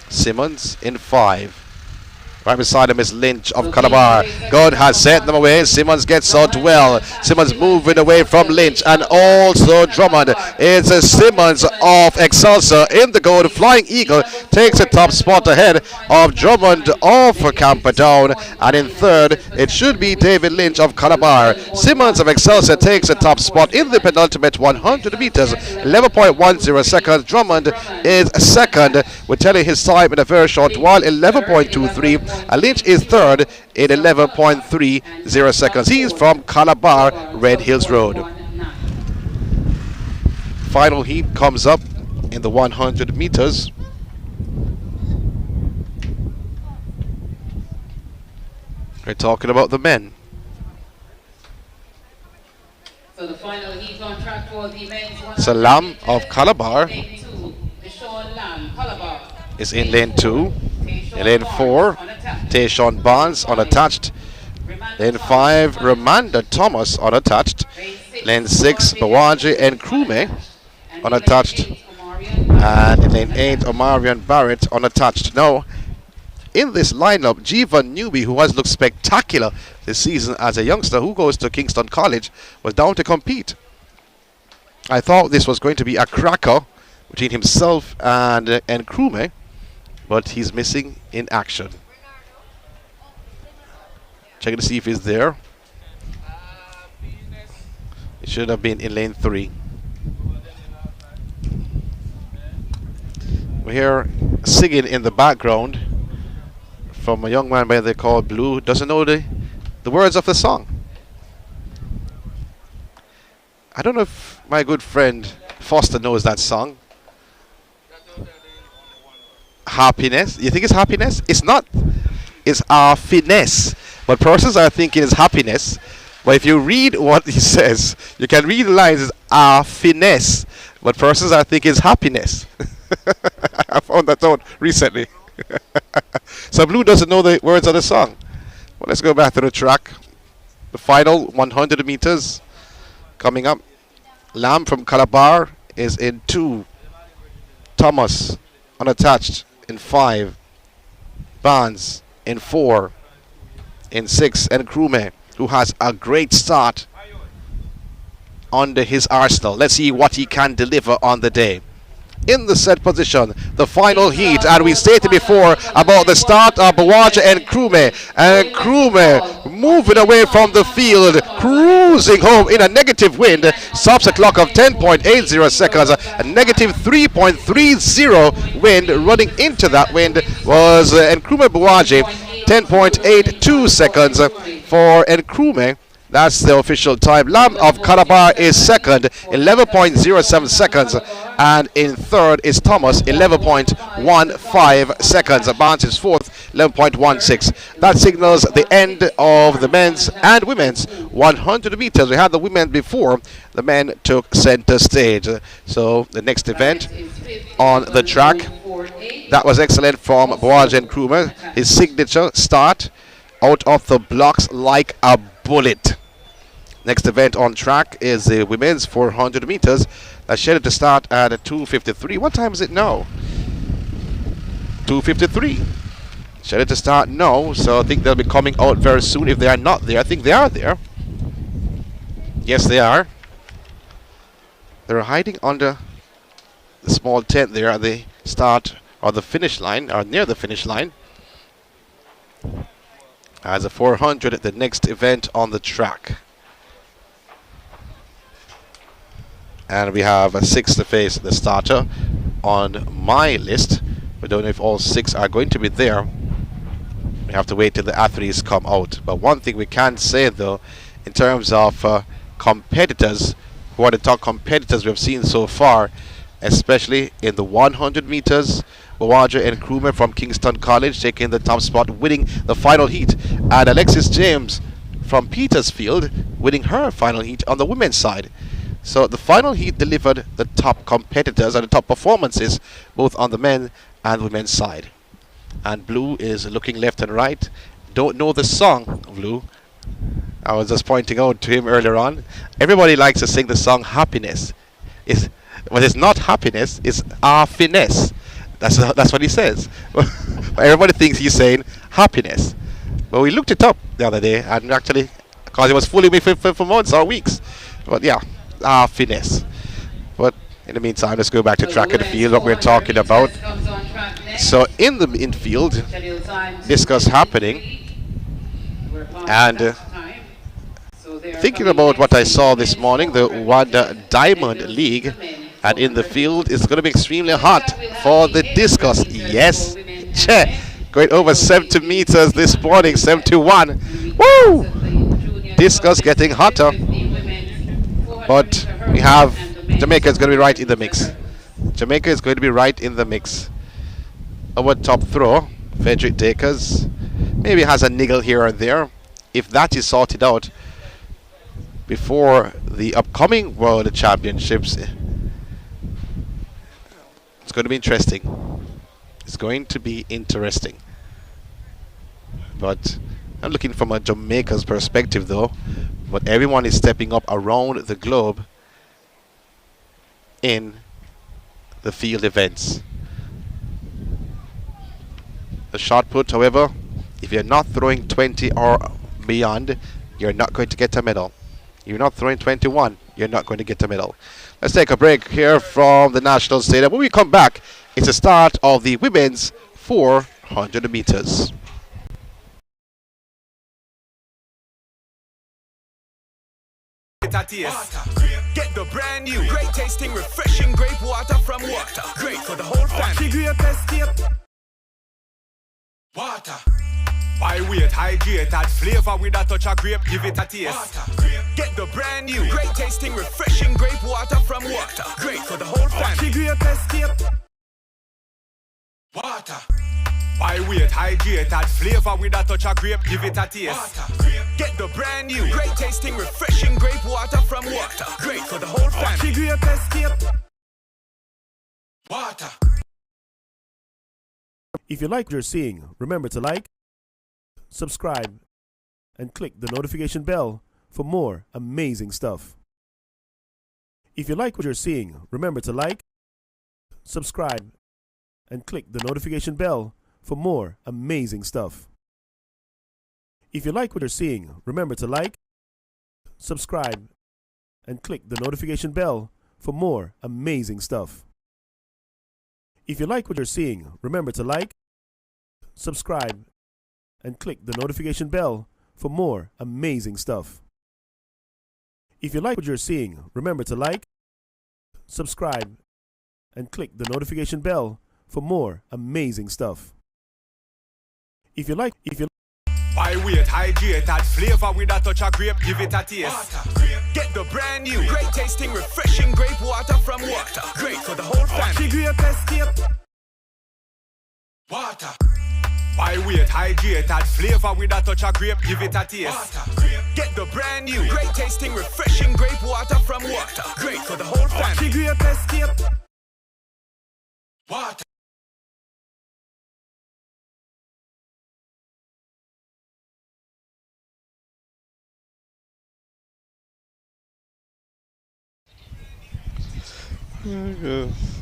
Simmons in 5. Right beside him is Lynch of Calabar. God has sent them away. Simmons gets out well. Simmons moving away from Lynch, and also Drummond. It's a Simmons of Excelsior in the gold. Flying Eagle takes a top spot ahead of Drummond of Camperdown, and in third it should be David Lynch of Calabar. Simmons of Excelsior takes a top spot in the penultimate 100 meters, 11.10 seconds. Drummond is second, with telling his time in a very short while, 11.23. And Lynch is third in 11.30 seconds. He's from Calabar, Red Hills Road. Final heat comes up in the 100 meters. We're talking about the men. So the final heat on track for the men's Salam of Calabar is in lane 2. In lane 4, Tayshawn Barnes unattached. Lane 5, Ramanda Thomas unattached. Lane 6, Bawaji and Krume unattached. And in lane 8, Omarion Barrett unattached. Now, in this lineup, Jivan Newby, who has looked spectacular this season as a youngster who goes to Kingston College, was down to compete. I thought this was going to be a cracker between himself and Krume, but he's missing in action. Checking to see if he's there. It should have been in lane 3. We hear singing in the background from a young man by the call Blue. Doesn't know the words of the song. I don't know if my good friend Foster knows that song. Happiness. You think it's happiness? It's not. It's our finesse. But persons are thinking it's happiness. But if you read what he says, you can read the lines. It's our finesse. But persons are thinking it's happiness. I found that out recently. So Blue doesn't know the words of the song. Well, let's go back to the track. The final 100 meters coming up. Lamb from Calabar is in 2. Thomas unattached in 5. Barnes in 4. In 6. And Krume, who has a great start under his arsenal. Let's see what he can deliver on the day. In the set position, the final heat, and we stated before about the start of Bawaja and Krume. And Krume moving away from the field, cruising home in a negative wind, stops a clock of 10.80 seconds, a negative 3.30 wind. Running into that wind was Nkrumah Bawaji, 10.82 seconds for Nkrumah. That's the official time. Lamb of Calabar is second, 11.07 seconds. And in third is Thomas, 11.15 seconds. Barnes is fourth, 11.16. That signals the end of the men's and women's 100 meters. We had the women before. The men took center stage. So the next event on the track. That was excellent from Bawaji and Krumer. His signature start out of the blocks like a bullet. Next event on track is the women's 400 meters. That's scheduled to start at 2:53. What time is it now? 2:53. Scheduled to start now, so I think they'll be coming out very soon. If they are not there, I think they are there. Yes, they are. They're hiding under the small tent there at the start or the finish line, or near the finish line. As a 400 at the next event on the track. And we have a 6 to face the starter on my list. We don't know if all 6 are going to be there. We have to wait till the athletes come out. But one thing we can say though, in terms of competitors, who are the top competitors we've seen so far, especially in the 100 meters, Bawaja and Krumer from Kingston College taking the top spot, winning the final heat. And Alexis James from Petersfield winning her final heat on the women's side. So the final heat delivered the top competitors and the top performances both on the men and women's side. And Blue is looking left and right. Don't know the song, Blue. I was just pointing out to him earlier on. Everybody likes to sing the song Happiness. But it's not happiness, it's our finesse. That's what he says. But everybody thinks he's saying happiness. But we looked it up the other day, and actually, because it was fooling me for months or weeks. But yeah, finesse. But in the meantime, let's go back to track and field, what we're talking about. So in the infield, discuss happening. And thinking about what I saw this morning, the Wanda Diamond League, and in the field, it's going to be extremely hot for the discus. Yes, going over 70 meters this morning, 71. Woo! Discus getting hotter. But we have Jamaica is going to be right in the mix. Jamaica is going to be right in the mix. Our top throw, Frederick Dakers, maybe has a niggle here or there. If that is sorted out before the upcoming World Championships, it's going to be interesting. It's going to be interesting. But I'm looking from a Jamaica's perspective though. But everyone is stepping up around the globe in the field events. The shot put, however, if you're not throwing 20 or beyond, you're not going to get a medal. You're not throwing 21, you're not going to get a medal. Let's take a break here from the National Stadium. When we come back, it's the start of the women's 400 meters. Get the brand new, great tasting, refreshing grape water from Water. Great for the whole family. Water. By weight, hydrated flavor with a touch of grape, give it a taste. Water. Get the brand new, great tasting, refreshing grape water from Water. Great for the whole family. Water. By weight, hydrated flavor with a touch of grape, give it a taste. Water. Get the brand new, great tasting, refreshing grape water from Water. Great for the whole family. Water. If you like what you're seeing, remember to like, subscribe, and click the notification bell for more amazing stuff. If you like what you're seeing, remember to like, subscribe, and click the notification bell for more amazing stuff. If you like what you're seeing, remember to like, subscribe, and click the notification bell for more amazing stuff. If you like what you're seeing, remember to like, subscribe, and click the notification bell for more amazing stuff. If you like what you're seeing, remember to like, subscribe, and click the notification bell for more amazing stuff. If you By weight, hydrated flavor with a touch of grape, give it a taste. Water. Get the brand new, great tasting, refreshing grape water from Water. Great for the whole family. Water. By weight, hydrated flavor with a touch of grape, give it a taste. Water. Get the brand new, great tasting, refreshing grape water from Water. Great for the whole family. Water. Yes.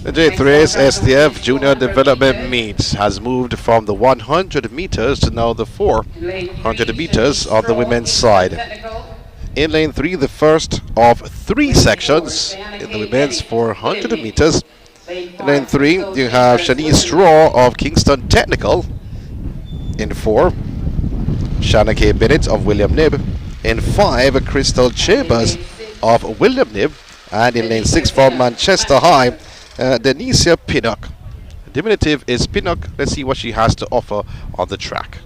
The J3's SDF Junior Development Meet has moved from the 100 meters to now the 400 meters on the women's side. In lane 3, the first of 3 sections in the women's 400 meters. In lane 3, you have Shanice Straw of Kingston Technical. In 4, Shanna K. Bennett of William Knibb. In 5, Crystal Chambers of William Knibb. And in lane 6 from Manchester High, Denicia Pinnock. Diminutive is Pinnock. Let's see what she has to offer on the track.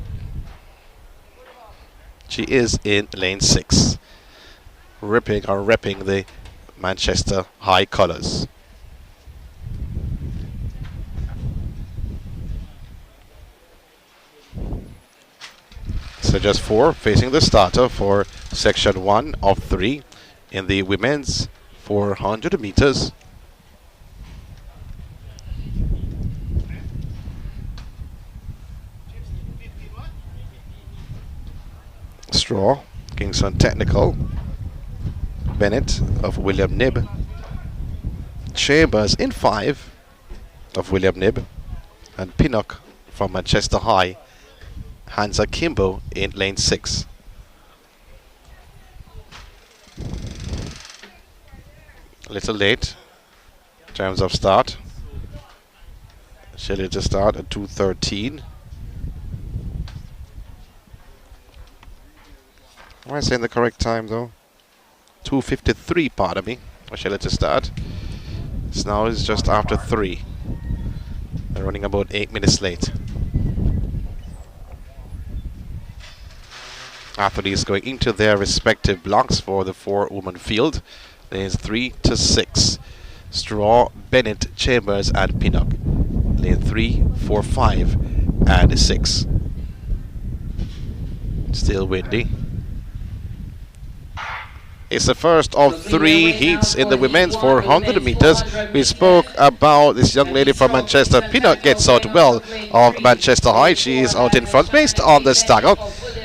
She is in lane 6. Repping the Manchester High colours. So just 4 facing the starter for section 1 of 3 in the women's 400 meters. Straw, Kingston Technical. Bennett of William Knibb. Chambers in 5 of William Knibb. And Pinnock from Manchester High. Hansa Kimbo in lane 6. A little late in terms of start. Scheduled to start at 2:13. Am I saying the correct time though? 2:53, pardon me. Scheduled to start. So now it's just after 3. They're running about 8 minutes late. Athletes going into their respective blocks for the 4-woman field. Lanes 3 to 6. Straw, Bennett, Chambers, and Pinnock. Lane 3, 4, 5, and 6. Still windy. It's the first of 3 heats in the women's 400 meters. We spoke about this young lady from Manchester. Pinnock gets out well of Manchester High. She is out in front based on the stagger.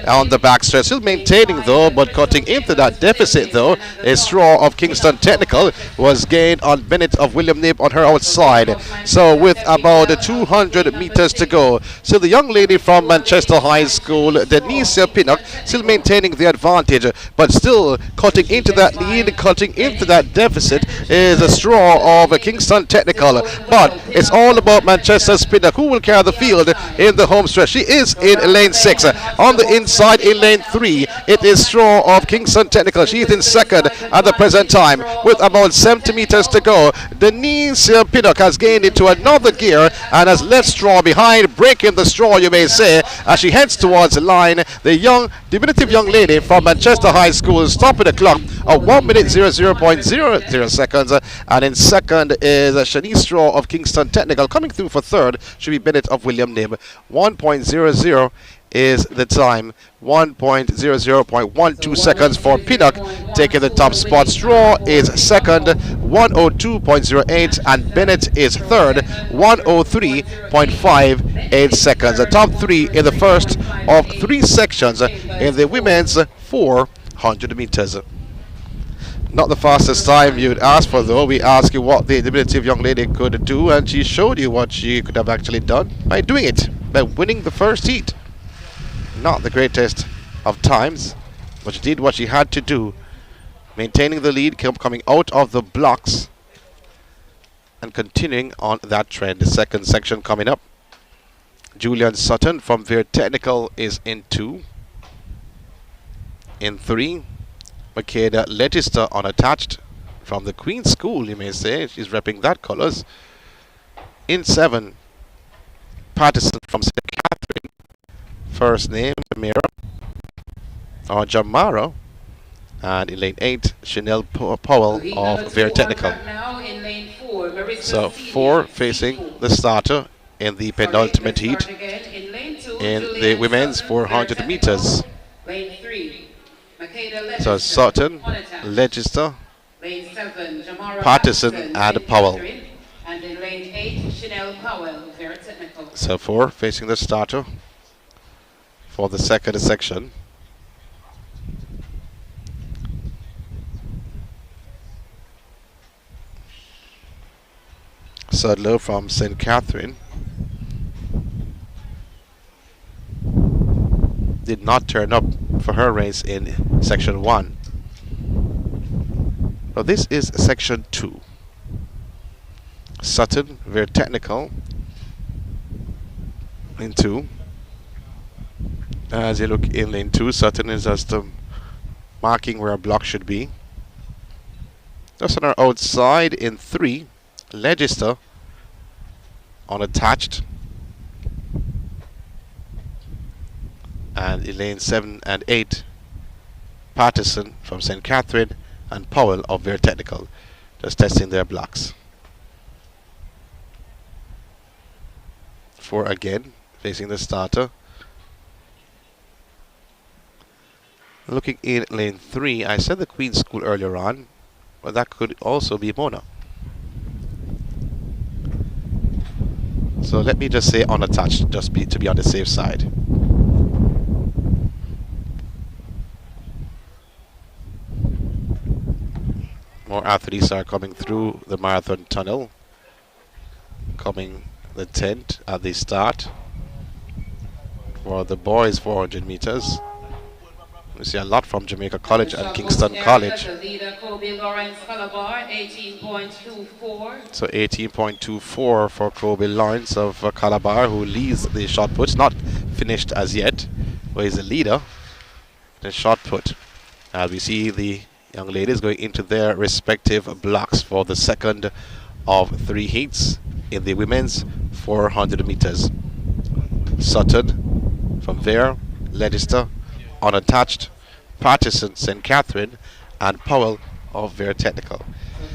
On the backstretch, still maintaining though, but cutting into that deficit though. A Straw of Kingston Technical was gained on Bennett of William Knibb on her outside. So with about 200 meters to go, so the young lady from Manchester High School, Denicia Pinnock, still maintaining the advantage, but still cutting into that lead, cutting into that deficit is a Straw of Kingston Technical. But it's all about Manchester's Pinnock, who will carry the field in the home stretch. She is in lane 6. On the inside in lane 3, it is Straw of Kingston Technical. She is in second at the present time with about 70 meters to go. Denise Pinnock has gained into another gear and has left Straw behind, breaking the straw, you may say, as she heads towards the line. The diminutive young lady from Manchester High School stopping the clock at 1 minute 00.00 seconds. And in second is Shanice Straw of Kingston Technical. Coming through for third should be Bennett of William Knibb. 1.00 is the time. 1.00.12 seconds for Pinnock taking the top spot. Straw is second, 102.08, and Bennett is third, 103.58 seconds. The top 3 in the first of 3 sections in the women's 400 meters. Not the fastest time you'd ask for though. We asked you what the diminutive young lady could do, and she showed you what she could have actually done by doing it, by winning the first heat. Not the greatest of times, but she did what she had to do, maintaining the lead, coming out of the blocks and continuing on that trend. The second section coming up. Julian Sutton from Veer Technical is in 2. In 3, Makeda Legister unattached from the Queen School, you may say. She's repping that colours. In 7, Patterson from St. Catherine. First name, Jamara. And in lane 8, Chanel Powell of Veer Technical. So 4 facing the starter in the penultimate heat in the women's 400 meters. So Sutton, Legister, Patterson, and Powell. So 4 facing the starter for the second section. Sudler from St. Catherine did not turn up for her race in Section 1. Now this is Section 2. Sutton, very technical in 2. As you look in lane 2, Sutton is just marking where a block should be. Just on our outside in 3, Legister unattached. And in lane 7 and 8, Patterson from St. Catherine and Powell of Very Technical, just testing their blocks. 4 again, facing the starter. Looking in lane 3, I said the Queen's School earlier on, but that could also be Mona. So let me just say unattached, just to be on the safe side. More athletes are coming through the marathon tunnel, coming the tent at the start for the boys 400 meters. We see a lot from Jamaica College and Kingston College. So 18.24 for Kobe Lawrence of Calabar, who leads the shot put. Not finished as yet, but he's the leader in shot put. As we see the young ladies going into their respective blocks for the second of 3 heats in the women's 400 meters. Sutton from there, Legister unattached, Patterson, St. Catherine, and Powell of Very Technical.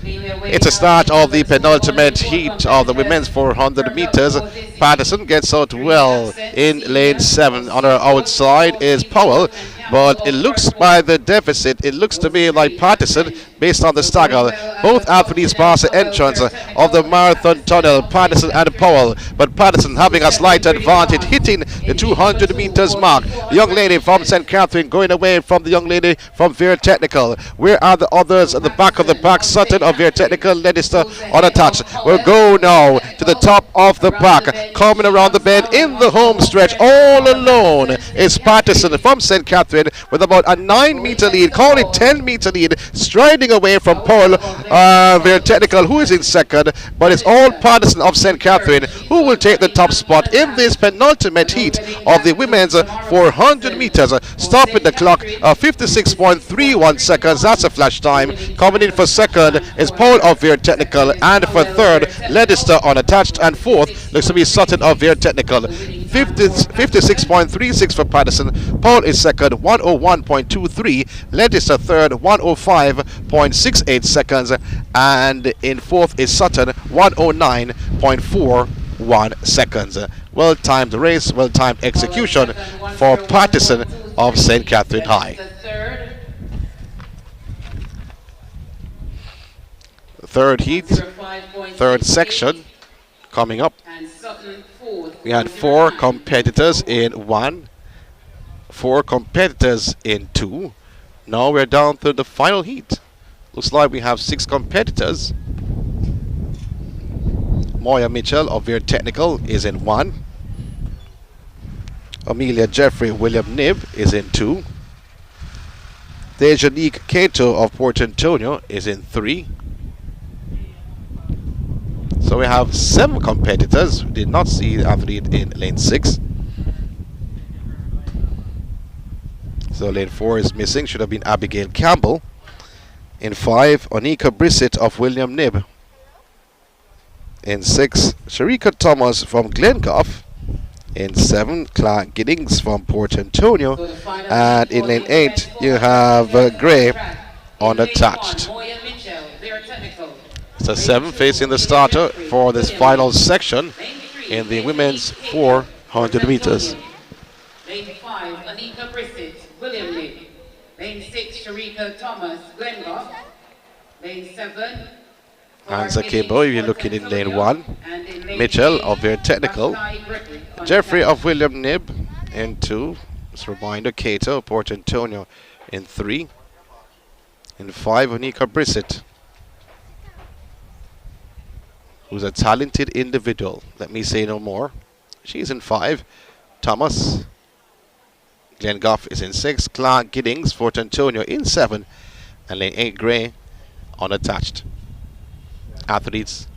It's a start of the penultimate heat of the women's 400 meters. Patterson gets out well in lane 7. On her outside is Powell, but it looks by the deficit, it looks to me like Patterson, based on the stagger. Both athletes pass the entrance of the marathon tunnel, Patterson and Powell, but Patterson having a slight advantage, hitting the 200 meters mark. The young lady from St. Catherine going away from the young lady from Very Technical. Where are the others at the back of the pack? Sutton of Very Technical, Legister unattached. We'll go now to the top of the pack. Coming around the bend in the home stretch, all alone is Patterson from St. Catherine with about a 9-meter lead, call it 10-meter lead, striding away from Paul Very Technical, who is in second, but it's all Patterson of St. Catherine who will take the top spot in this penultimate heat of the women's 400 meters. Stopping the clock, 56.31 seconds, that's a flash time. Coming in for second is Paul of Very Technical, and for third, Legister unattached, and fourth looks to be Sutton of Very Technical. 56.36 for Patterson. Paul is second, 101.23. Legister third, 105.68 seconds. And in fourth is Sutton, 109.41 seconds. Well-timed race, well-timed execution for Patterson of St. Catherine High. Third heat, third section coming up. We had 4 competitors in 1, 4 competitors in 2. Now we're down to the final heat. Looks like we have 6 competitors. Moya Mitchell of Very Technical is in 1. Amelia Jeffrey William Nib is in 2. Janeek Cato of Port Antonio is in 3. So we have 7 competitors. We did not see the athlete in lane 6. So lane 4 is missing. Should have been Abigail Campbell. In 5, Onika Brissett of William Nib. In 6, Sharika Thomas from Glencoff. In 7, Clark Giddings from Port Antonio. And in lane 8, you have Gray unattached. So 7 facing the starter for this final section in the women's 400 meters. Lane 5, Anika Brissett, William Nib. Lane 6, Sharika Thomas, Glencoff. Lane 7, Hansa Cable, you're looking in lane 1. Mitchell of Very Technical. Jeffrey of William Nib in 2. As a reminder, Cato, Port Antonio in 3. In 5, Onika Brissett. who's a talented individual. Let me say no more. She's in 5. Thomas. Glenn Goff is in 6. Clark Giddings, Fort Antonio in 7. And lane 8 Gray unattached. Athletes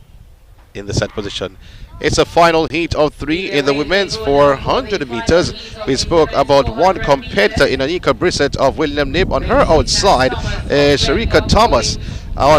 in the set position. It's a final heat of 3 in the women's 400 meters. We spoke about one competitor in Anika Brissett of William Nib. On her outside, Sharika Thomas,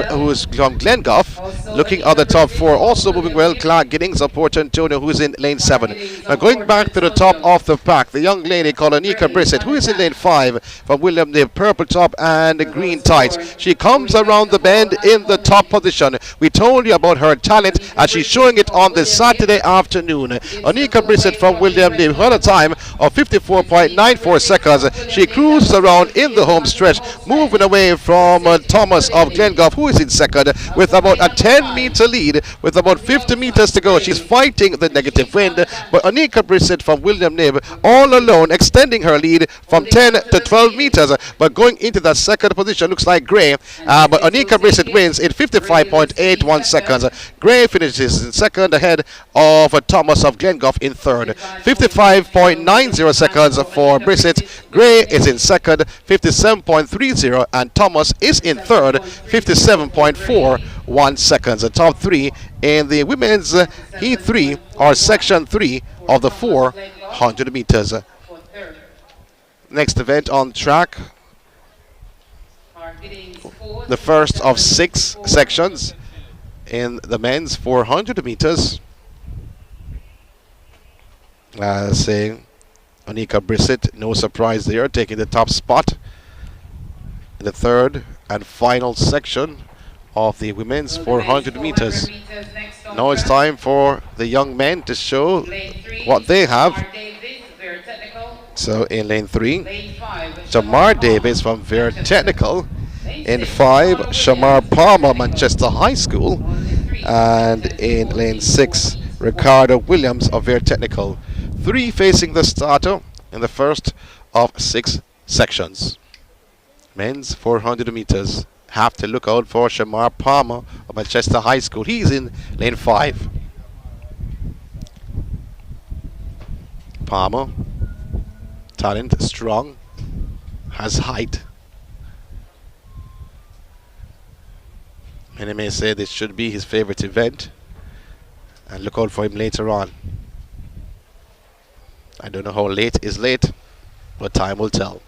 who's from Glengoff, looking at the top 4. Also moving well, Clark Giddings of Port Antonio, who's in lane 7. Now going back to the top of the pack, the young lady called Anika Brissett, who is in lane 5 from William Nib, purple top and green tights. She comes around the bend in the top position. We told you about her talent, and she's showing it on this Saturday afternoon. Anika Brissett from William Nib had a time of 54.94 seconds. She cruised around in the home stretch, moving away from Thomas of Glengoff, who is in second with about a 10-meter lead with about 50 meters to go. She's fighting the negative wind, but Anika Brissett from William Nib all alone, extending her lead from 10 to 12 meters. But going into that second position looks like Gray, but Anika Brissett wins in 55.81 seconds. Gray finishes in second ahead of Thomas of Glengoff in third. 55.90 seconds for Brissett. Gray is in second, 57.30, and Thomas is in third, 57.41 seconds. The top 3 in the women's heat 3 or section 3 of the 400 meters. Next event on track, the first of 6 sections in the men's 400 meters. Saying Anika Brissett, no surprise there, taking the top spot in the third and final section of the women's 400 meters. Now it's time for the young men to show what they have. So in lane 3, Jamar Davis from Vere Technical. In 5, Shamar Palmer, Manchester High School. And in lane 6, Ricardo Williams of Vere Technical. 3 facing the starter in the first of 6 sections. Men's 400 meters. Have to look out for Shamar Palmer of Manchester High School. He's in lane 5. Palmer, talent, strong, has height. Many may say this should be his favorite event, and look out for him later on. I don't know how late is late, but time will tell.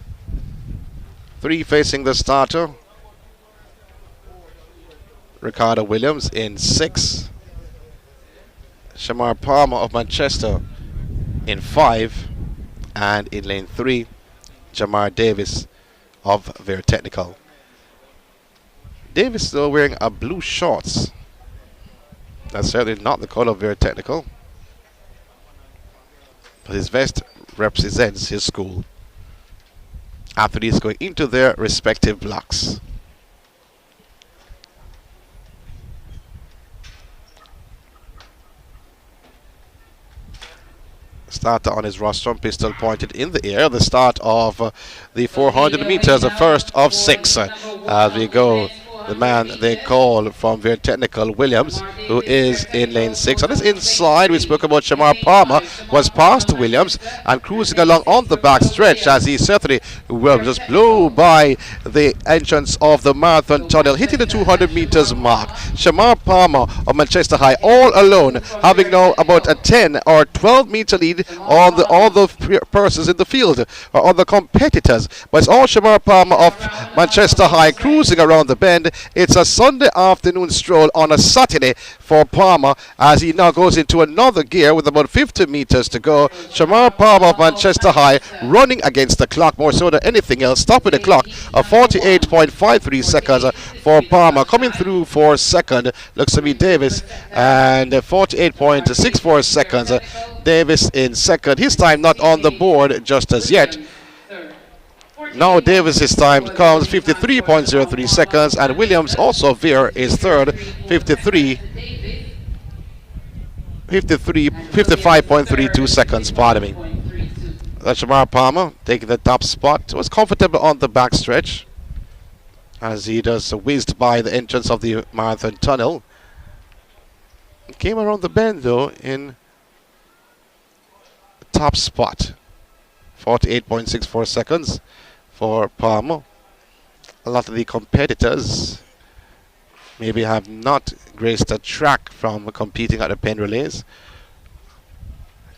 3 facing the starter. Ricardo Williams in 6. Shamar Palmer of Manchester in 5. And in lane 3, Jamar Davis of Vere Technical. Davis still wearing a blue shorts. That's certainly not the color of Vere Technical, but his vest represents his school. Athletes going into their respective blocks. Starter on his rostrum, pistol pointed in the air. The start of the 400 meters, the first of 6. As we go, the man they call from Vere Technical, Williams, who is in lane 6. On his inside, we spoke about Shamar Palmer, was past Williams and cruising along on the back stretch as he certainly will just blow by the entrance of the marathon tunnel, hitting the 200 meters mark. Shamar Palmer of Manchester High all alone, having now about a 10 or 12 meter lead on the other persons in the field, or other competitors. But it's all Shamar Palmer of Manchester High cruising around the bend. It's a Sunday afternoon stroll on a Saturday for Palmer as he now goes into another gear with about 50 meters to go. Shamar Palmer of Manchester High running against the clock more so than anything else, stopping the clock of 48.53 seconds for Palmer. Coming through for second looks to be Davis, and 48.64 seconds. Davis in second. His time not on the board just as yet. Now Davis's time comes 53.03 seconds, and Williams also Veer is third, 55.32 seconds, pardon me. Shamar Palmer taking the top spot, was comfortable on the back stretch as he does whizzed by the entrance of the marathon tunnel. Came around the bend though in top spot. 48.64 seconds for Palmer. A lot of the competitors maybe have not graced the track from competing at the pen relays.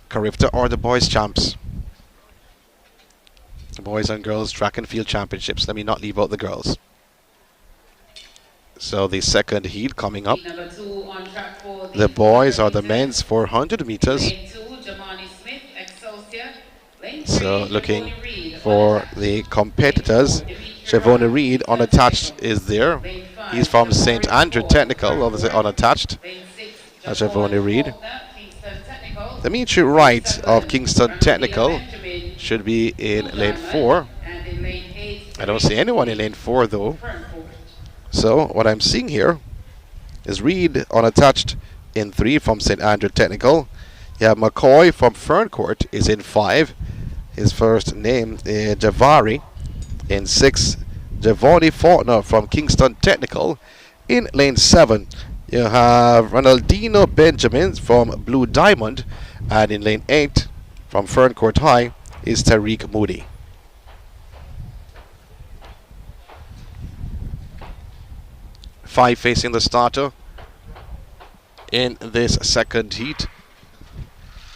Carifta or the boys champs. The boys and girls track and field championships. Let me not leave out the girls. So the second heat coming up. The boys are the men's 400 meters. So looking for the competitors. Shavona Reed unattached is there. He's from St. Andrew Technical, obviously unattached. Shavona Reed. Dimitri Wright of Kingston Technical should be in lane 4. I don't see anyone in lane 4 though. So what I'm seeing here is Reed unattached in 3 from St. Andrew Technical. You have McCoy from Ferncourt is in 5. His first name is Javari. In 6, Javoni Faulkner from Kingston Technical. In lane 7, you have Ronaldino Benjamin from Blue Diamond. And in lane 8, from Ferncourt High, is Tariq Moody. Five facing the starter in this second heat.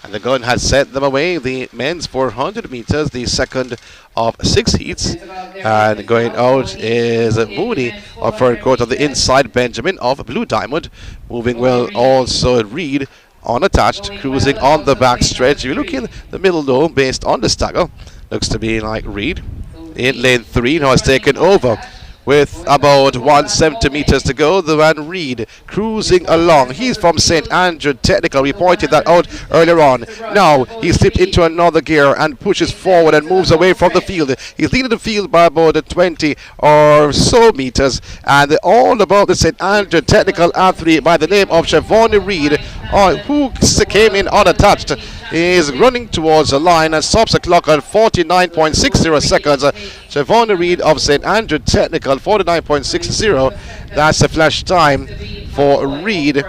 And the gun has sent them away. The men's 400 meters, the second of 6 heats. And going out is Moody of Ferncourt on the inside, Benjamin of Blue Diamond. Moving well also Reed unattached, cruising on the back stretch. You look in the middle though, based on the stagger. Looks to be like Reed. In lane 3 now has taken over. With about 1 centimeters to go, the man Reed cruising along. He's from St. Andrew Technical. We pointed that out earlier on. Now he slipped into another gear and pushes forward and moves away from the field. He's leading the field by about 20 or so meters. And all about the St. Andrew Technical athlete by the name of Shavoni Reed, who came in unattached, is running towards the line and stops the clock at 49.60 seconds. Shavoni Reed of St. Andrew Technical, 49.60. That's the flash time for Reed.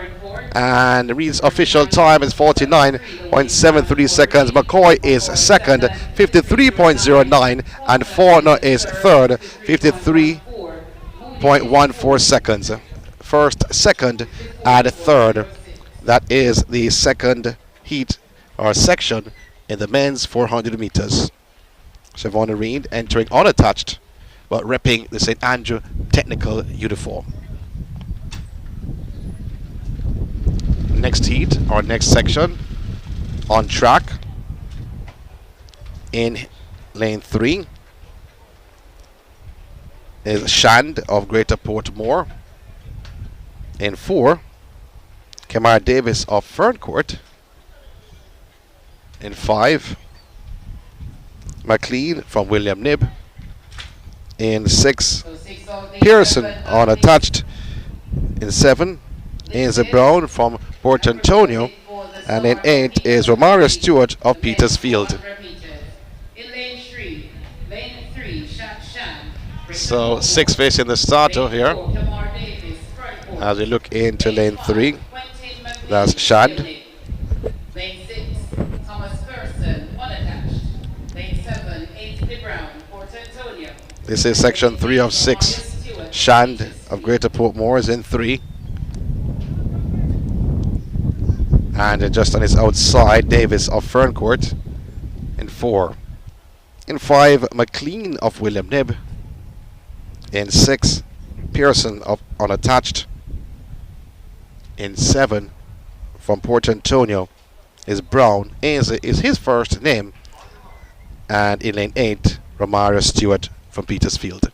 And Reed's official time is 49.73 seconds. McCoy is second, 53.09. And Faulkner is third, 53.14 seconds. First, second, and third. That is the second heat or section in the men's 400 meters. Shavona Reed entering unattached, but repping the St. Andrew Technical uniform. Next heat, or next section, on track in lane 3 is Shand of Greater Portmore. In 4, Kiara Davis of Ferncourt. In 5, McLeod from William Nib. In 6, Pearson unattached. In 7, is Brown from Port Antonio. And in 8 is Romario Stewart of Petersfield. So 6 facing the starter here. As we look into lane 3, that's Shand. This is section 3 of 6. Shand of Greater Portmore is in 3. And just on his outside, Davis of Ferncourt in 4. In 5, McLean of William Nib. In 6, Pearson of unattached. In 7, from Port Antonio, is Brown. Is his first name. And in lane 8, Romario Stewart from Petersfield.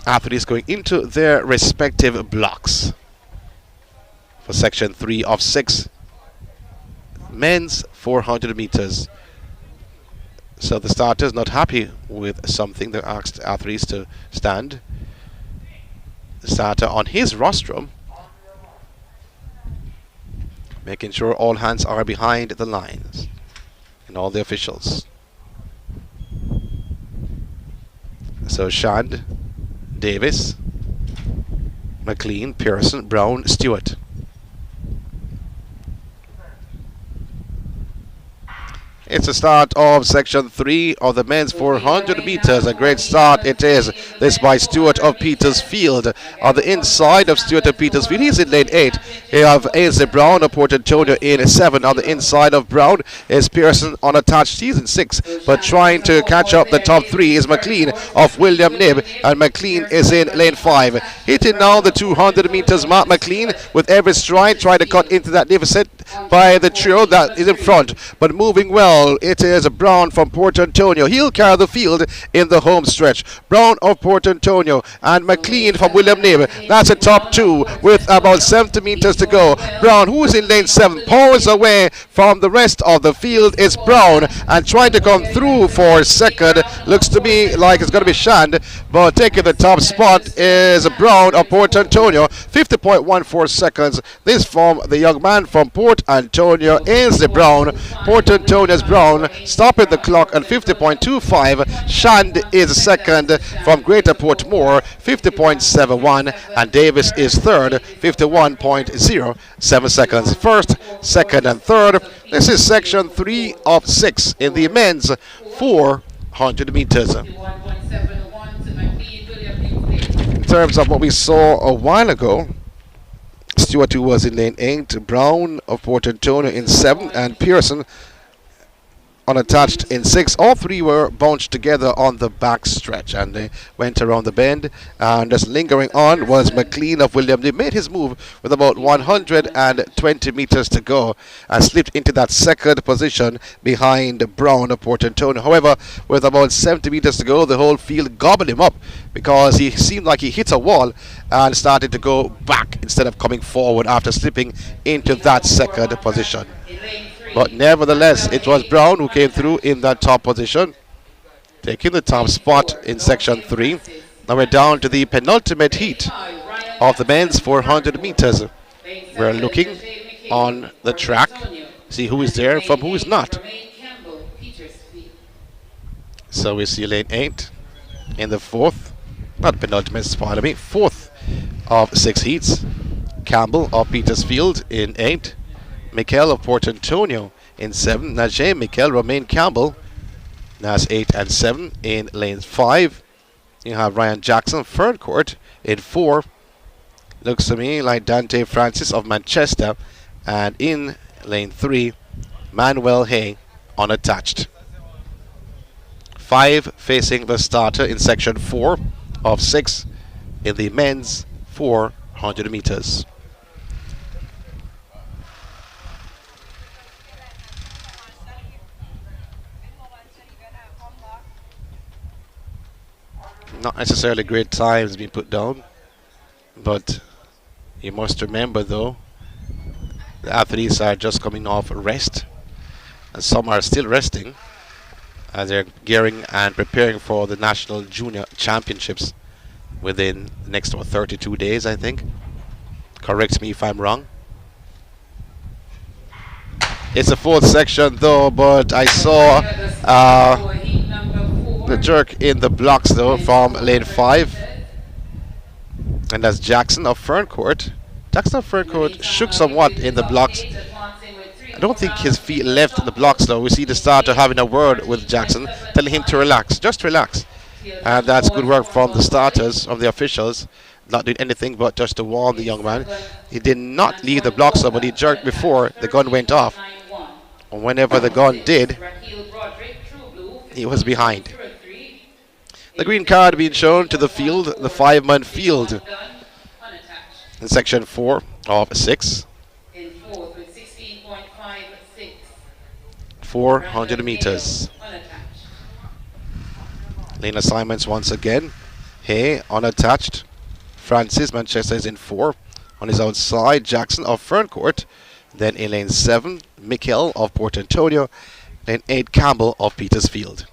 Athletes going into their respective blocks for section 3 of 6, men's 400 meters. So the starters not happy with something. They asked athletes to stand. The starter on his rostrum, making sure all hands are behind the lines and all the officials. So Shand, Davis, McLean, Pearson, Brown, Stewart. It's the start of section 3 of the men's 400 meters. A great start it is. This by Stewart of Petersfield. On the inside of Stewart of Petersfield, he's in lane 8. You have Ainsley Brown of Port Antonio in 7. On the inside of Brown is Pearson unattached. He's in 6. But trying to catch up the top 3 is McLean of William Knibb. And McLean is in lane 5. Hitting now the 200 meters mark. McLean with every stride trying to cut into that deficit by the trio that is in front. But moving well. It is Brown from Port Antonio. He'll carry the field in the home stretch. Brown of Port Antonio and McLean from William Knibb. That's a top 2 with about 70 meters to go. Brown, who is in lane 7, powers away from the rest of the field. It's Brown and trying to come through for second. Looks to me like it's going to be Shand, but taking the top spot is Brown of Port Antonio. 50.14 seconds. This from the young man from Port Antonio, Ainsley Brown. Port Antonio's Brown stopping the clock at 50.25. Shand is second from Greater Portmore, 50.71, and Davis is third, 51.07 seconds. First, second, and third. This is section 3 of 6 in the men's 400 meters. In terms of what we saw a while ago, Stewart, who was in lane 8, Brown of Port Antonio in 7, and Pearson unattached in 6. All 3 were bunched together on the back stretch, and they went around the bend, and just lingering on was McLean of William. They made his move with about 120 meters to go and slipped into that second position behind Brown of Port Antonio. However, with about 70 meters to go, the whole field gobbled him up because he seemed like he hit a wall and started to go back instead of coming forward after slipping into that second position. But nevertheless, it was Brown who came through in that top position, taking the top spot in section 3. Now we're down to the penultimate heat of the men's 400 meters. We're looking on the track, see who is there from who is not. So we see lane 8 in the fourth, not penultimate, pardon me, fourth of 6 heats. Campbell of Petersfield in 8. Mikel of Port Antonio in 7. Najee Mikel, Romain Campbell. That's 8 and 7 in lane 5. You have Ryan Jackson, Ferncourt in 4. Looks to me like Dante Francis of Manchester. And in lane 3, Manuel Hay unattached. 5 facing the starter in section 4 of 6 in the men's 400 meters. Not necessarily great times being put down, but you must remember though, the athletes are just coming off a rest, and some are still resting as they're gearing and preparing for the National Junior Championships within the next 32 days, I think. Correct me if I'm wrong. It's a fourth section though, but I saw the jerk in the blocks though from lane 5, and that's Jackson of Ferncourt. Jackson of Ferncourt shook somewhat in the blocks. I don't think his feet left in the blocks though. We see the starter having a word with Jackson, telling him to relax, just relax. And that's good work from the starters, of the officials, not doing anything but just to warn the young man. He did not leave the blocks though, but he jerked before the gun went off. And whenever the gun did, he was behind. The green card being shown to the field, the 5-man field in section 4 of 6. 400 meters. Lane assignments once again. Hay unattached. Francis, Manchester is in 4. On his outside, Jackson of Ferncourt. Then in lane 7, Mikel of Port Antonio. Lane 8, Campbell of Petersfield.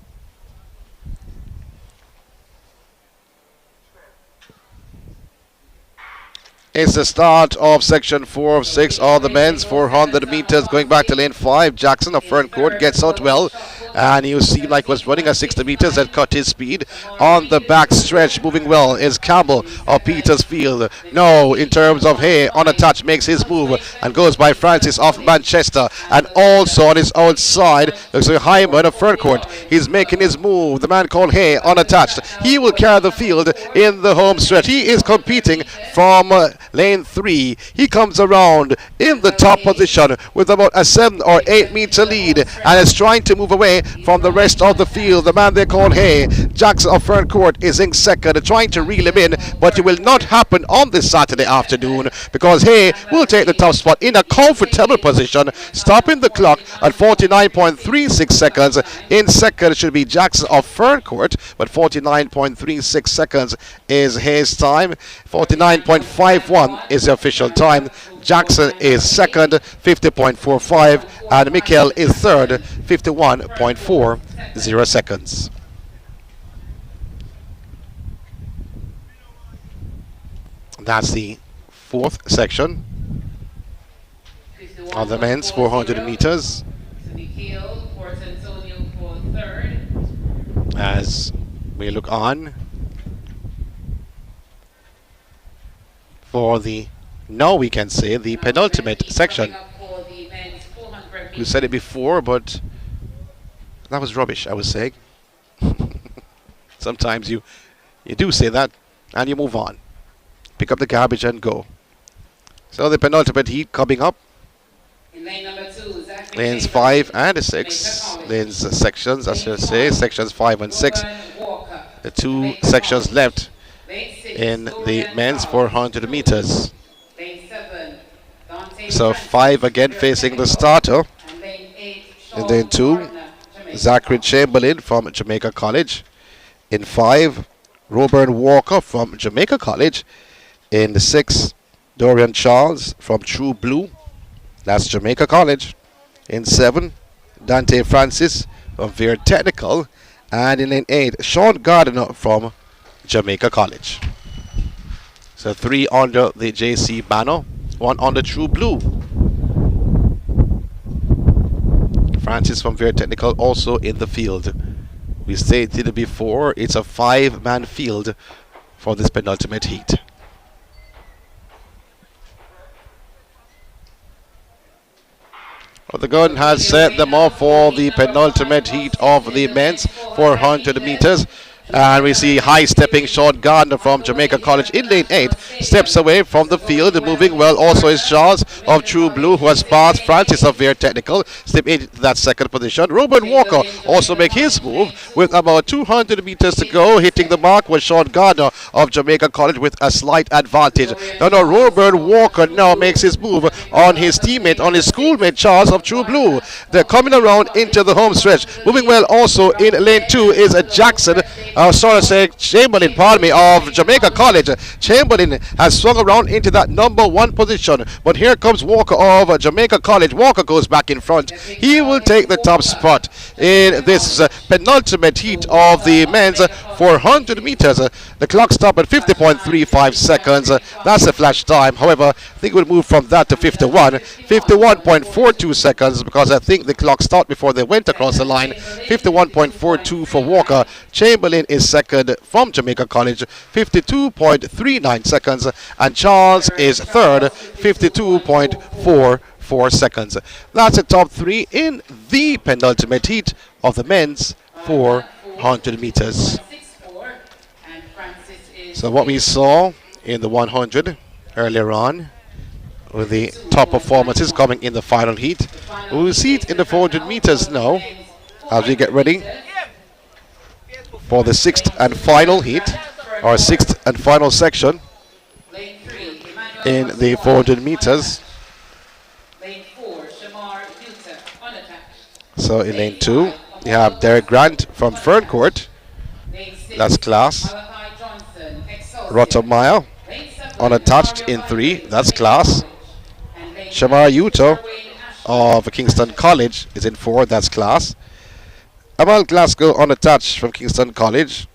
It's the start of section 4 of 6, all the men's 400 meters. Going back to lane 5, Jackson of Ferncourt gets out well And you see like was running at 60 meters and cut his speed on the back stretch. Moving well is Campbell of Petersfield. No, in terms of Hay, on a touch makes his move and goes by Francis of Manchester. And also on his outside, looks like Hyman of Ferncourt. He's making his move. The man called Hay unattached. He will carry the field in the home stretch. He is competing from lane 3. He comes around in the top position with about a 7 or 8 meter lead and is trying to move away from the rest of the field. The man they call Hay, Jackson of Ferncourt, is in second, trying to reel him in, but it will not happen on this Saturday afternoon because Hay will take the top spot in a comfortable position, stopping the clock at 49.36 seconds. In second should be Jackson of Ferncourt, but 49.36 seconds is his time. 49.51 is the official time. Jackson is second, 50.45, and Mikhail is third, 51.40 seconds. That's the fourth section of the men's 400 meters. As we look on for the, now we can say, the penultimate section. You said it before, but that was rubbish, I was saying. Sometimes you do say that and you move on. Pick up the garbage and go. So the penultimate heat coming up. In lane number 2, lanes 5 and 6. Lanes sections, I should say, sections 5 and 6. The two sections left in the men's 400 meters. So 5 again facing the starter. In lane 2, Zachary Chamberlain from Jamaica College. In 5, Roburn Walker from Jamaica College. In the 6, Dorian Charles from True Blue. That's Jamaica College. In 7, Dante Francis from Veer Technical. And in lane 8, Sean Gardiner from Jamaica College. So 3 under the JC banner, 1 under True Blue. Francis from Veer Technical also in the field. We stated before, it's a 5-man field for this penultimate heat. Well, the gun has set them off for the penultimate heat of the men's 400 meters. And we see high-stepping Sean Gardner from Jamaica College in lane 8. Steps away from the field, moving well. Also is Charles of True Blue, who has passed Francis of Veer Technical. Step into that second position. Ruben Walker also make his move with about 200 meters to go. Hitting the mark was Sean Gardner of Jamaica College with a slight advantage. Now Ruben Walker now makes his move on his teammate, on his schoolmate Charles of True Blue. They're coming around into the home stretch. Moving well also in lane 2 is a Jackson. Chamberlain, of Jamaica College. Chamberlain has swung around into that number 1 position, but here comes Walker of Jamaica College. Walker goes back in front. He will take the top spot in this penultimate heat of the men's 400 meters. The clock stopped at 50.35 seconds. That's a flash time. However, I think we'll move from that to 51.42 seconds, because I think the clock stopped before they went across the line. 51.42 for Walker. Chamberlain is second from Jamaica College, 52.39 seconds, and Charles is third, 52.44 seconds. That's the top 3 in the penultimate heat of the men's 400 meters. So what we saw in the 100 earlier on, with the top performances coming in the final heat, we will see it in the 400 meters now as we get ready for the 6th and final heat, or 6th and final section in the 400 meters. So in lane 2, you have Derek Grant from Ferncourt. That's class. Rottermeyer unattached in 3. That's class. Shamar Yuto of Kingston College is in 4. That's class. Amal Glasgow unattached from Kingston College.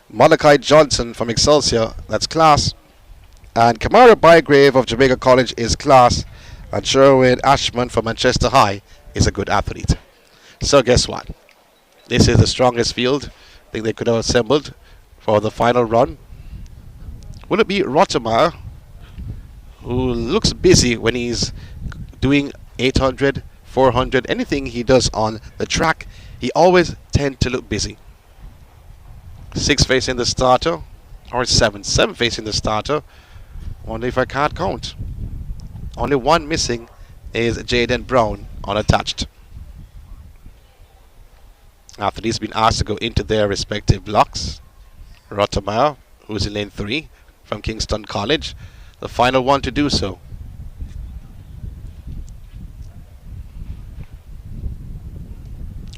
Malachi Johnson from Excelsior, that's class. And Kamara Bygrave of Jamaica College is class. And Sherwin Ashman from Manchester High is a good athlete. So guess what? This is the strongest field I think they could have assembled for the final run. Will it be Rotemeyer, who looks busy when he's doing 800, 400, anything he does on the track, he always tends to look busy. 6 facing the starter, or 7 facing the starter. Wonder if I can't count. Only one missing is Janeek Brown unattached. After he's been asked to go into their respective blocks, Rotemeyer, who's in lane 3 from Kingston College, the final one to do so.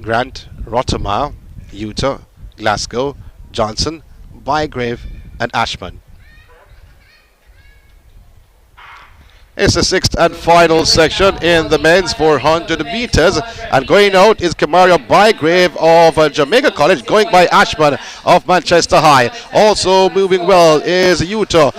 Grant, Rotemeyer, Utah, Glasgow, Johnson, Bygrave, and Ashman. It's the 6th and final section in the men's 400 meters, and going out is Kamario Bygrave of Jamaica College, going by Ashman of Manchester High. Also moving well is Utah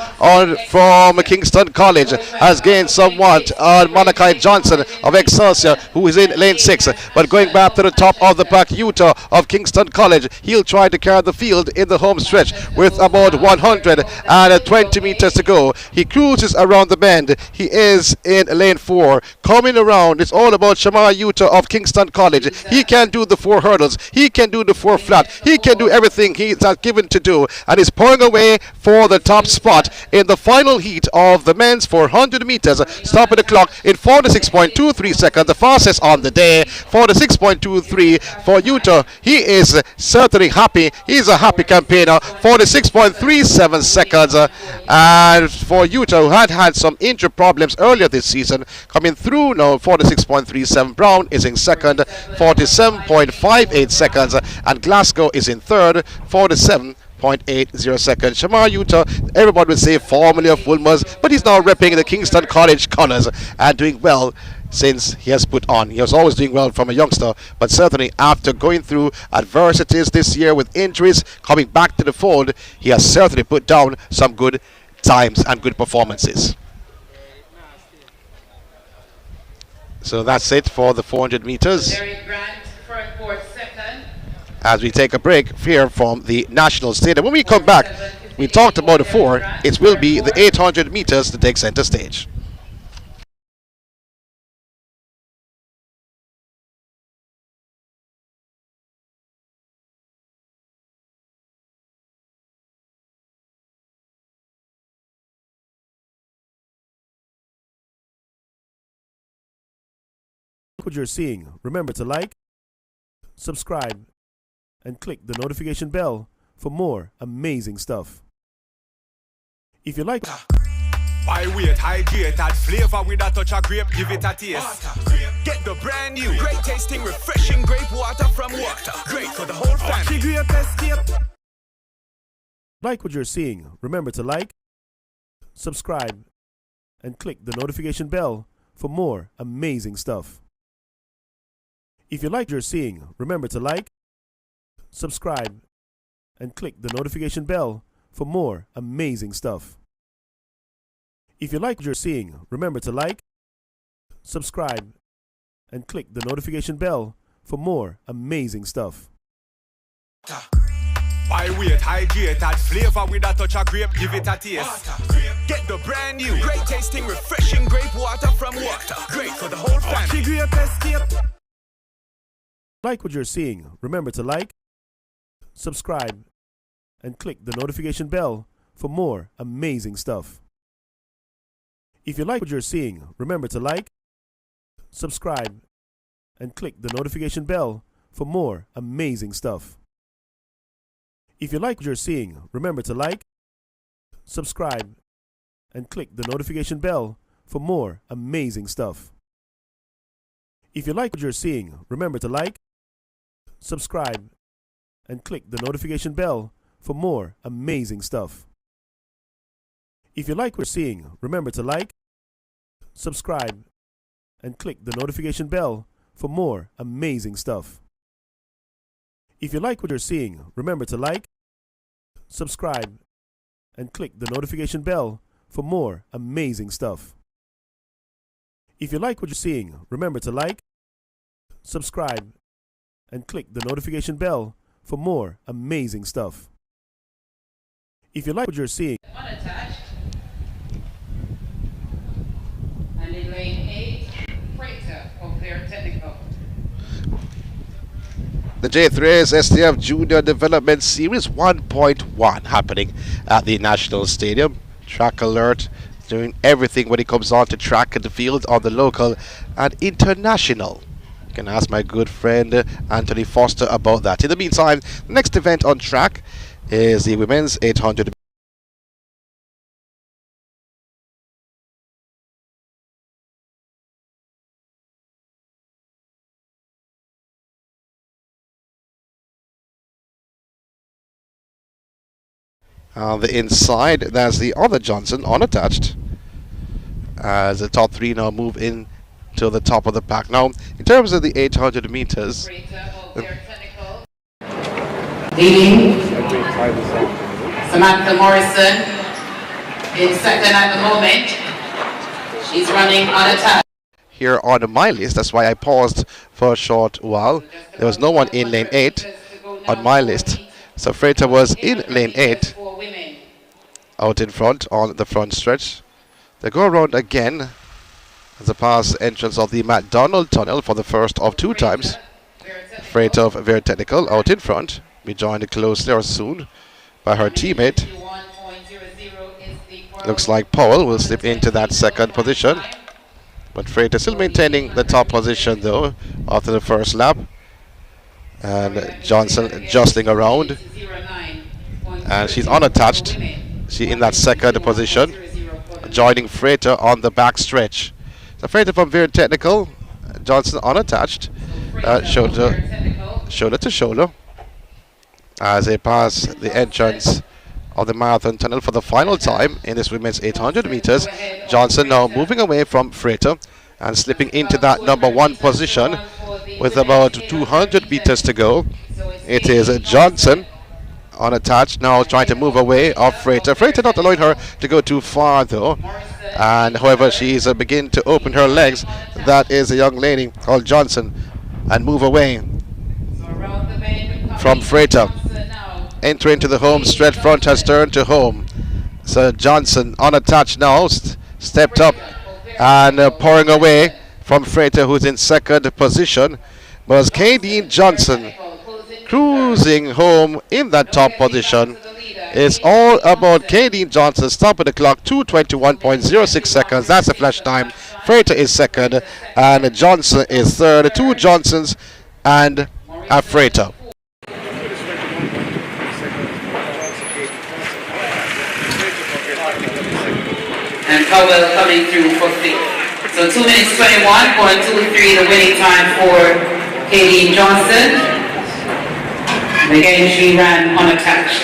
from Kingston College, has gained somewhat on Malachi Johnson of Excelsior, who is in lane 6, but going back to the top of the pack, Utah of Kingston College, he'll try to carry the field in the home stretch with about 120 meters to go. He cruises around the bend. He is in lane 4. Coming around, it's all about Shamar Utah of Kingston College. He can do the 4 hurdles. He can do the 4 flat. He can do everything he's given to do, and is pouring away for the top spot in the final heat of the men's 400 meters. Stopping the clock in 46.23 seconds, the fastest on the day. 46.23 for Utah. He is certainly happy. He's a happy campaigner. 46.37 seconds. And for Utah, who had some injury problems earlier this season, coming through now, 46.37. Brown is in second, 47.58 seconds, and Glasgow is in third, 47.80 seconds. Shamar Utah, everybody would say formerly of Wolmer's, but he's now repping the Kingston College Connors and doing well since he has put on. He was always doing well from a youngster, but certainly after going through adversities this year with injuries, coming back to the fold, he has certainly put down some good times and good performances. So that's it for the 400 meters. As we take a break here from the National Stadium. When we come back, we talked about the 4. It will be the 800 meters to take center stage. What you're seeing, remember to like, subscribe, and click the notification bell for more amazing stuff. If you like by weight, hydrated flavor with a touch of grape, give it a taste. Get the brand new, great tasting, refreshing grape water from water. Great for the whole family. Like what you're seeing, remember to like, subscribe, and click the notification bell for more amazing stuff. If you like what you're seeing, remember to like, subscribe, and click the notification bell for more amazing stuff. If you like what you're seeing, remember to like, subscribe, and click the notification bell for more amazing stuff. By weight, hydrated flavor with a touch of grape, give it a taste. Get the brand new, great tasting, refreshing grape water from water. Great for the whole family. Like what you're seeing, remember to like, subscribe, and click the notification bell for more amazing stuff. If you like what you're seeing, remember to like, subscribe, and click the notification bell for more amazing stuff. If you like what you're seeing, remember to like, subscribe, and click the notification bell for more amazing stuff. If you like what you're seeing, remember to like, subscribe, and click the notification bell for more amazing stuff. If you like what you're seeing, remember to like, subscribe, and click the notification bell for more amazing stuff. If you like what you're seeing, remember to like, subscribe, and click the notification bell for more amazing stuff. If you like what you're seeing, remember to like, subscribe, and click the notification bell for more amazing stuff. If you like what you're seeing, Unattached. And in lane 8, Freighter of their technical. The J3's SDF Junior Development Series 1.1 happening at the National Stadium. Track alert, doing everything when it comes on to track and the field on the local and international. You can ask my good friend Anthony Foster about that. In the meantime, the next event on track is the women's 800. On the inside, there's the other Johnson unattached. As the top three now move in to the top of the pack. Now, in terms of the 800 meters, Leading, Samantha Morrison in second at the moment. She's running unattached. here on my list, that's why I paused for a short while. There was no one in lane 8 on my list. So Freighter was in lane 8, out in front on the front stretch. They go around again as a pass entrance of the McDonald Tunnel for the first of 2 times. Freighter of Very Technical out in front, be joined closely or soon by her teammate. Looks like Powell will slip into that second position, but Freighter still maintaining the top position though after the first lap. And Johnson jostling around, and she's unattached. She in that second position, joining Freighter on the back stretch. So Freighter from Very Technical, Johnson unattached, shoulder to shoulder as they pass the entrance of the marathon tunnel for the final time in this women's 800 meters. Johnson now moving away from Freighter and slipping into that number 1 position with about 200 meters to go. It is Johnson unattached, now trying to move away of Freighter. Freighter not allowing her to go too far though, and however she is beginning to open her legs. That is a young lady called Johnson, and move away from Freighter. Entering to the home stretch, front has turned to home. So Johnson unattached now, stepped up and pouring away from Freighter, who's in second position. Was Kadeen Johnson cruising home in that top position. It's all about Kadeen Johnson stopping the clock, 2:21.06 seconds. That's the flash time. Freighter is second and Johnson is third. 2 Johnsons and a Freighter. And Powell coming through for 5th. So 2 minutes 21.23 the winning time for Kadeen Johnson. And again, she ran unattached.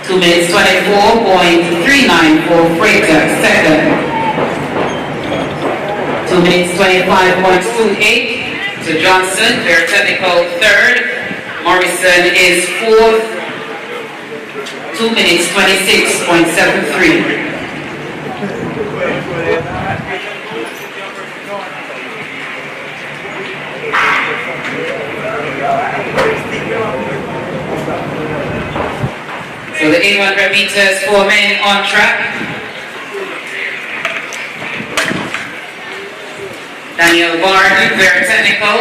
2 minutes 24.39 for Freighter, second. 2 minutes 25.28 to Johnson, their technical third. Morrison is fourth. 2 minutes 26.73. So the 800 meters for men on track. Danielle Barton, very technical.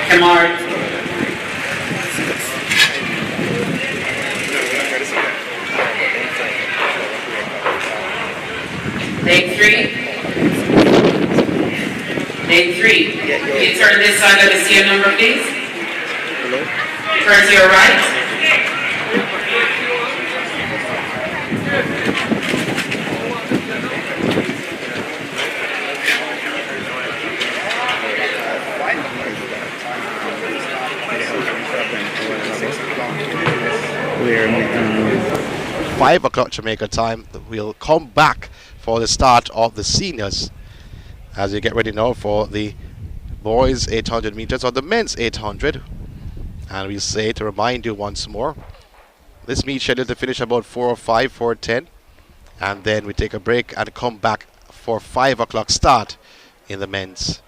Kamar. Lane 3. Lane 3. Can you turn this side? Let me see your number, please. Turn to your right. We're 5 o'clock Jamaica time. We'll come back for the start of the seniors as you get ready now for the boys 800 meters or the men's 800. And we say to remind you once more, this meet scheduled to finish about 4:05, 4:10, and then we take a break and come back for 5 o'clock start in the men's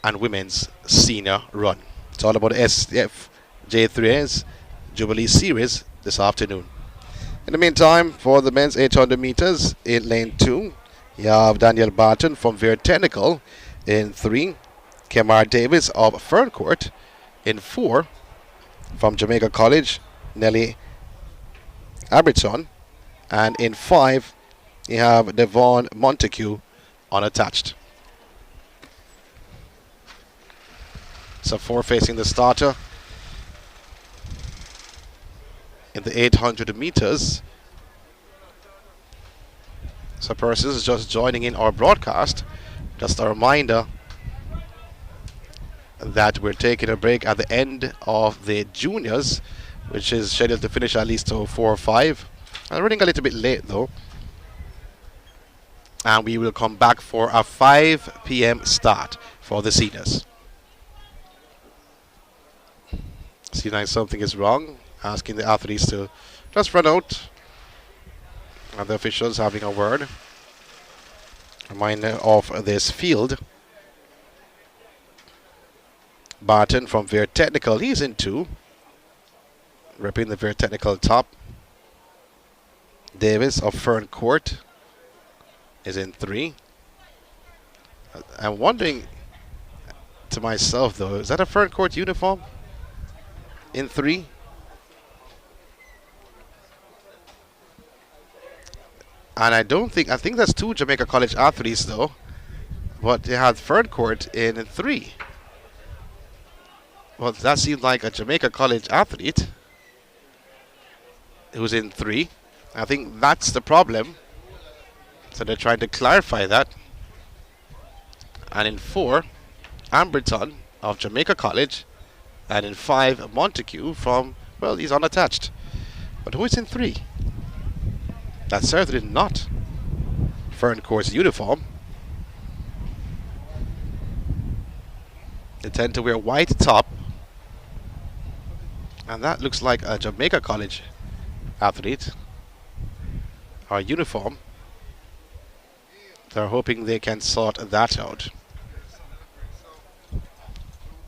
and women's senior run. It's all about SDF J3A's Jubilee Series this afternoon. In the meantime, for the men's 800 meters in lane 2, you have Danielle Barton from Veer Technical in 3, Kevona Davis of Ferncourt in 4, from Jamaica College, Nelly Aberton, and in 5, you have Devon Montague unattached. So 4 facing the starter in the 800 meters. So persons just joining in our broadcast, just a reminder that we're taking a break at the end of the juniors, which is scheduled to finish at least till 4 or 5. I'm running a little bit late though. And we will come back for a 5 p.m. start for the seniors. See now something is wrong, asking the athletes to just run out. And the officials having a word. Reminder of this field. Barton from Veer Technical, he's in 2. Repping the Veer Technical top. Davis of Ferncourt is in 3. I'm wondering to myself though, is that a Ferncourt uniform? In 3? And I think that's 2 Jamaica College athletes though. But they had Ferncourt in 3. Well, that seemed like a Jamaica College athlete who's in 3. I think that's the problem. So they're trying to clarify that. And in 4, Amberton of Jamaica College. And in 5, Montague from, well, he's unattached. But who is in 3? That's certainly not Ferncourt's uniform. They tend to wear white top. And that looks like a Jamaica College athlete. Or uniform. They're hoping they can sort that out.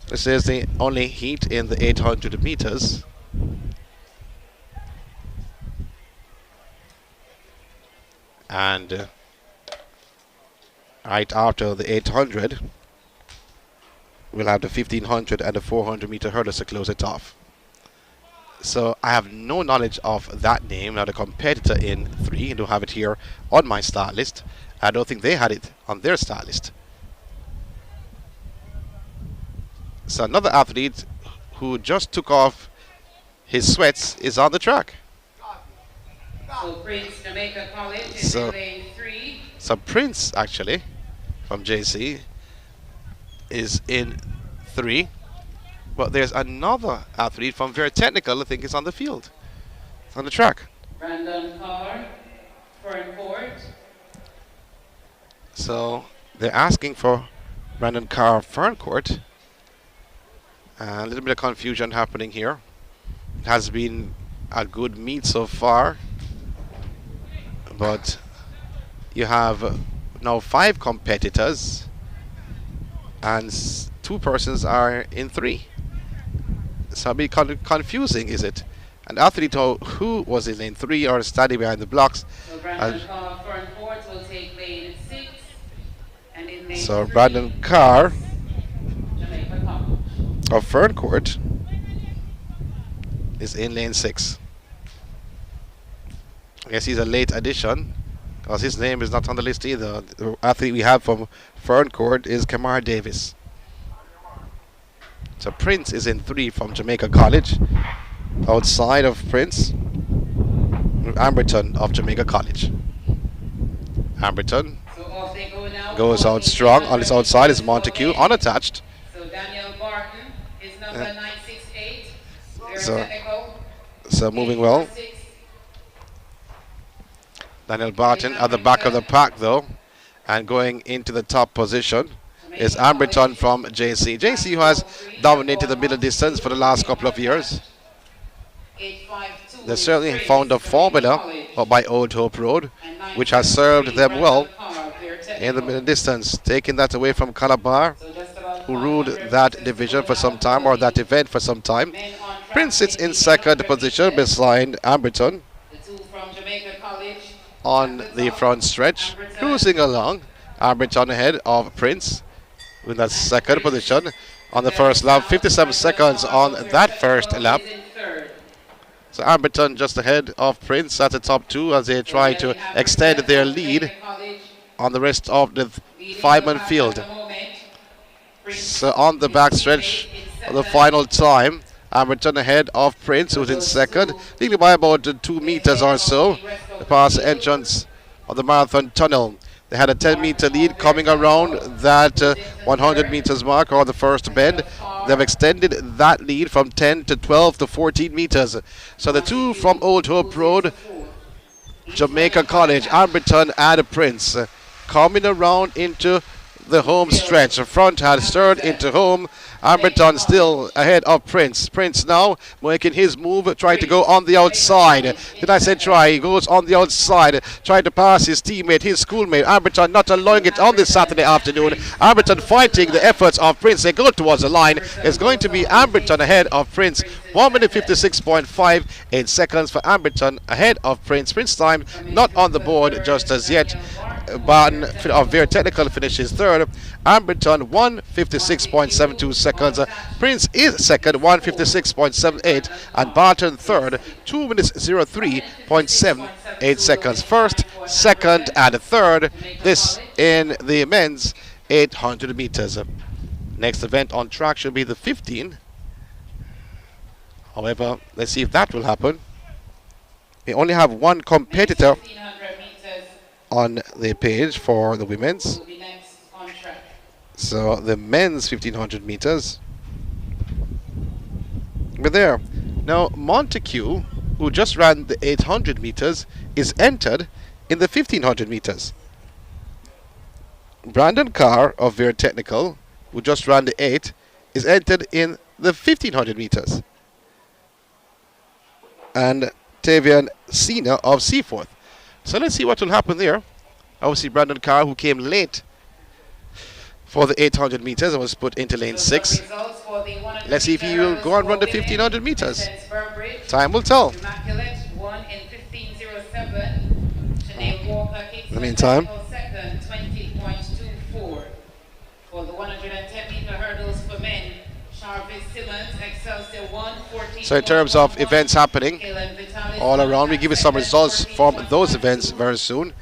This is the only heat in the 800 meters. And right after the 800, we'll have the 1500 and the 400 meter hurdles to close it off. So I have no knowledge of that name. Now the competitor in 3, I don't have it here on my start list. I don't think they had it on their start list. So another athlete who just took off his sweats is on the track. So Prince Jamaica College is in lane 3. So Prince actually from JC is in 3. But there's another athlete from Veer Technical, I think is on the field. It's on the track. Brandon Carr, Ferncourt. So they're asking for Brandon Carr Ferncourt. A little bit of confusion happening here. It has been a good meet so far. But you have now 5 competitors. And 2 persons are in 3. So it'll be confusing, is it? An athlete who was in lane 3 or standing behind the blocks. So Brandon Carr Ferncourt will take lane 6. And in lane so 3, Brandon Carr Jamaica College of Ferncourt is in lane 6. I guess he's a late addition because his name is not on the list either. The athlete we have from Ferncourt is Kevona Davis. So Prince is in 3 from Jamaica College. Outside of Prince, Amberton of Jamaica College. Amberton so off they go now. goes out strong. On his outside is Montague, unattached. So Danielle Barton is number 968. So moving well. Danielle Barton at the back of the pack though, and going into the top position is Amberton from JC. JC, who has dominated the middle distance for the last couple of years. They certainly found a formula by Old Hope Road, which has served them well in the middle distance, taking that away from Calabar, who ruled that division for some time, or that event for some time. Prince sits in second position beside Amberton on the front stretch, cruising along. Amberton ahead of Prince in that second position on the first lap. 57 seconds on that first lap. So Amberton just ahead of Prince at the top two as they try to extend their lead on the rest of the five-man field. So on the backstretch of the final time, Amberton ahead of Prince, who's in second, leading by about 2 meters or so past the entrance of the marathon tunnel. They had a 10-meter lead coming around that 100 meters mark, or the first bend. They've extended that lead from 10 to 12 to 14 meters. So the two from Old Hope Road, Jamaica College, Amberton and Prince, coming around into the home stretch. The front has turned into home. Amberton still ahead of Prince. Prince now making his move, trying to go on the outside. Did I say try? He goes on the outside, trying to pass his teammate, his schoolmate. Amberton not allowing it on this Saturday afternoon. Amberton fighting the efforts of Prince. They go towards the line. It's going to be Amberton ahead of Prince. 1 minute 56.58 seconds for Amberton ahead of Prince. Prince time not on the board just as yet. Barton of Very Technical finishes third. Amberton 1:56.72 seconds. Prince is second, 1:56.78, and Barton third, 2 minutes 03.78 seconds. First, second, and third. This in the men's 800 meters. Next event on track should be the 15. However, let's see if that will happen. We only have one competitor on the page for the women's. So the men's 1500 meters. We're there. Now Montague, who just ran the 800 meters, is entered in the 1500 meters. Brandon Carr of Very Technical, who just ran the 8, is entered in the 1500 meters. And Tavian Cena of Seaforth. So let's see what will happen there. Obviously Brandon Carr, who came late for the 800 meters and was put into lane 6. Let's see if he will go and run the 1500 meters. Time will tell. In the meantime, for the 110 meter hurdles for men, so in terms of events happening all around, we give you some results from those events very soon.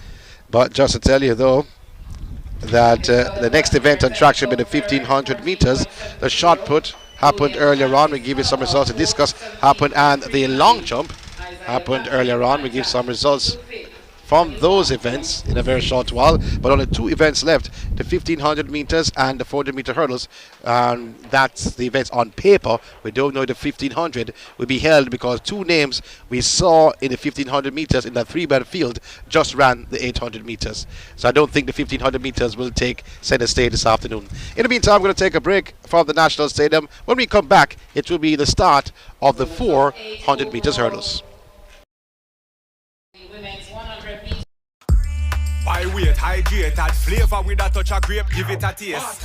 But just to tell you though, that the next event on track should be the 1500 meters. The shot put happened earlier on. We give you some results. The discus happened, and the long jump happened earlier on. We give some results from those events in a very short while, but only 2 events left, the 1500 meters and the 400 meter hurdles. That's the events on paper. We don't know the 1500 will be held because 2 names we saw in the 1500 meters in that 3-man field just ran the 800 meters. So I don't think the 1500 meters will take center stage this afternoon. In the meantime, I'm going to take a break from the National Stadium. When we come back, it will be the start of the 400 meters hurdles. By weight, hydrated flavor with a touch of grape, give it a taste.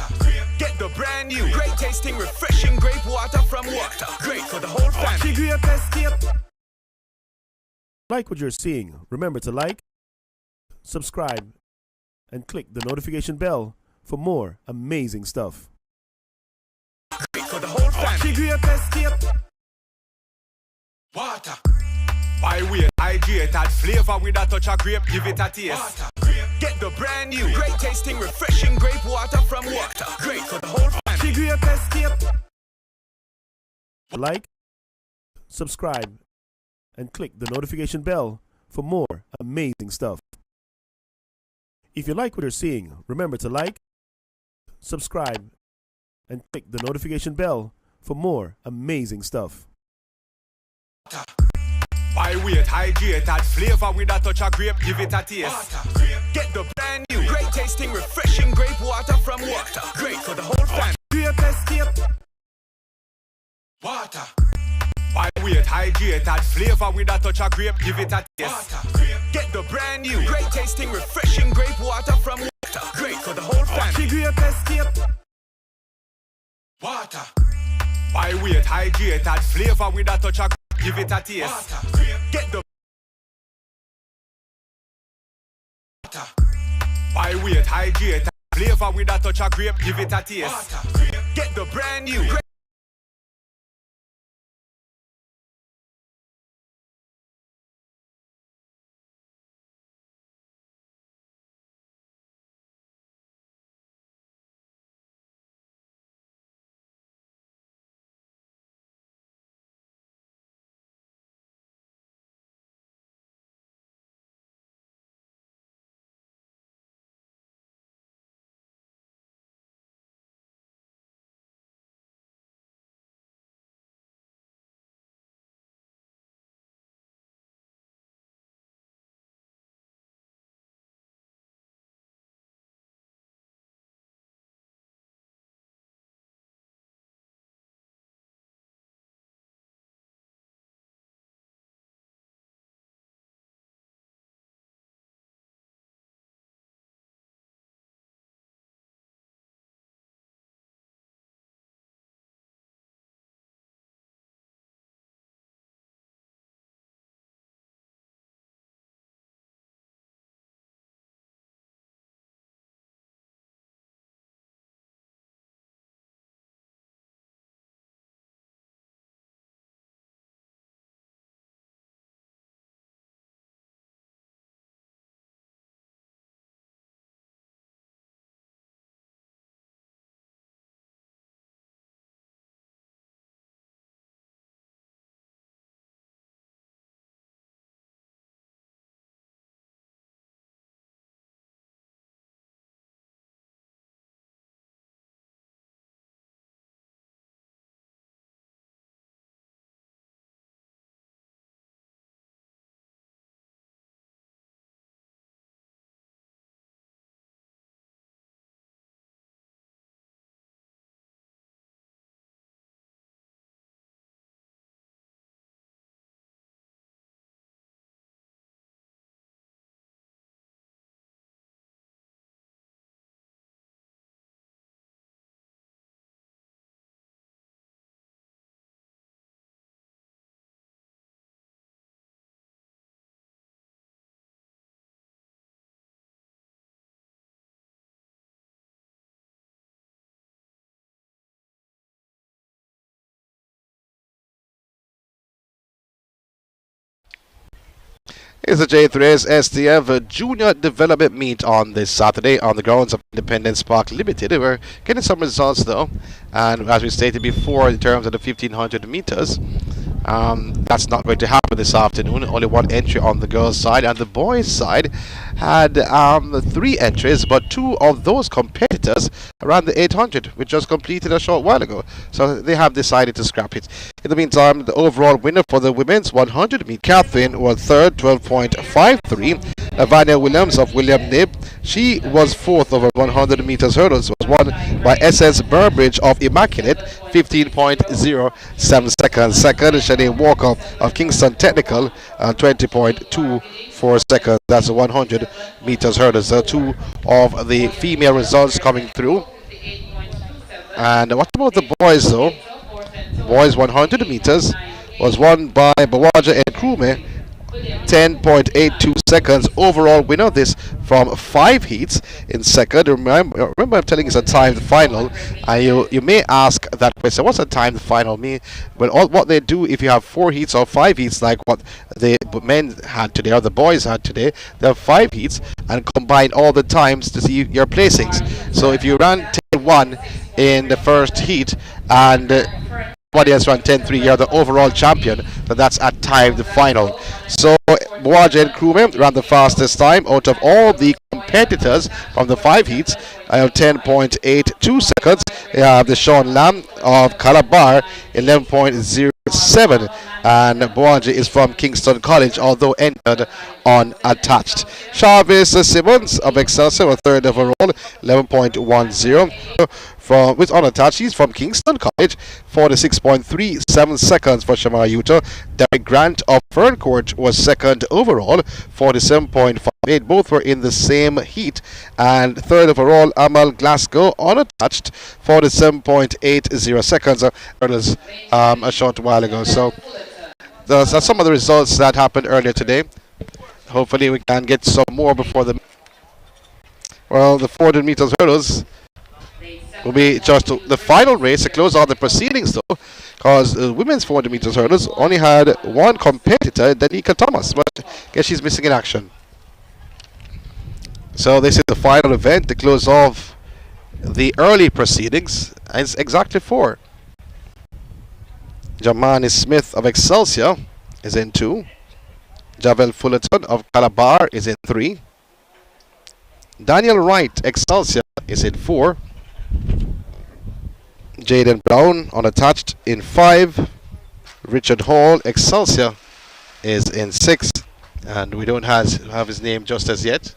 Get the brand new, great tasting, refreshing grape water from Water. Great for the whole family. Like what you're seeing, remember to like, subscribe, and click the notification bell for more amazing stuff. Great for the whole family. Water. By weight, hydrated flavor with a touch of grape, give it a taste. Get the brand new, great tasting, refreshing grape water from Water. Great for the whole family. Like, subscribe, and click the notification bell for more amazing stuff. If you like what you're seeing, remember to like, subscribe, and click the notification bell for more amazing stuff. By weight, hydrated flavor with a touch of grape, give it a taste. Get the brand new, great tasting, refreshing grape water from Water. Great. By weight, hydrated flavor with a touch of grape, give it a taste. Get the brand new, great tasting, refreshing grape water from water. Great for the whole family. Grape escape. Water. By weight, hydrated flavor with a touch of grape, give it a taste. Get the water. By weight, hydrated flavor with a touch of grape, give it a taste. Get the brand new. It's the J3's SDF Junior Development Meet on this Saturday on the grounds of Independence Park Limited. We're getting some results though, and as we stated before, in terms of the 1500 meters, that's not going to happen this afternoon. Only one entry on the girls' side, and the boys' side had 3 entries, but 2 of those competitors ran the 800, which was completed a short while ago. So they have decided to scrap it. In the meantime, the overall winner for the women's 100 meet, Catherine, was third, 12.53. Danielle Williams of William Nib, she was fourth over 100 meters hurdles, was won by SS Burbridge of Immaculate, 15.07 seconds. Second, Shane Walker of Kingston Technical, 20.24 seconds. That's the 100 meters hurdles. 2 of the female results coming through. And what about the boys though? Boys 100 meters was won by Bawaja and Krume, 10.82 seconds. Overall winner, this from 5 heats in second. Remember I'm telling you it's a timed final, and you may ask that question, what's a timed final mean? Well, what they do, if you have 4 heats or 5 heats like what the men had today or the boys had today, they have 5 heats and combine all the times to see your placings. So if you ran 10-1 in the first heat and somebody else ran 10-3, you're the overall champion, but that's a timed final. So Boaje and Krume ran the fastest time out of all the competitors from the 5 heats. I have 10.82 seconds. You have the Sean Lam of Calabar, 11.07. And Boaje is from Kingston College, although entered unattached. Chavez Simmons of Excelsior, a third overall, 11.10. With unattached, he's from Kingston College, 46.37 seconds for Shamar Utah. Derek Grant of Ferncourt was second overall, 47.58. Both were in the same heat. And third overall, Amal Glasgow, unattached, 47.80 seconds. Hurdles a short while ago. So those are some of the results that happened earlier today. Hopefully we can get some more before the 400 meters hurdles will be just the final race to close out the proceedings, though, because the women's 400 meters hurdles only had one competitor, Danica Thomas, but I guess she's missing in action. So this is the final event to close off the early proceedings, and it's exactly 4. Jamani Smith of Excelsior is in 2. Javel Fullerton of Calabar is in 3. Daniel Wright, Excelsior, is in 4. Jaden Brown, unattached, in 5. Richard Hall, Excelsior, is in 6. And we don't have his name just as yet.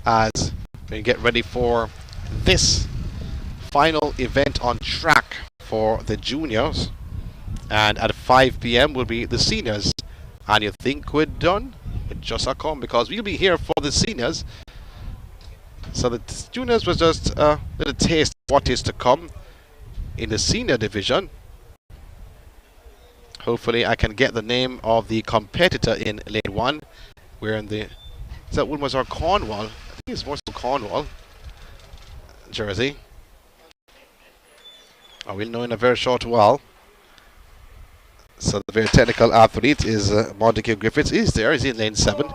As we get ready for this final event on track for the juniors. And at 5 p.m. will be the seniors. And you think we're done? It just a come, because we'll be here for the seniors. So the juniors was just a little taste of what is to come in the senior division. Hopefully I can get the name of the competitor in lane 1. We're in the, is that Wilmers or Cornwall? I think it's more so Cornwall jersey. We'll know in a very short while. So the very technical athlete is Montague Griffiths. He's there. He's in lane 7.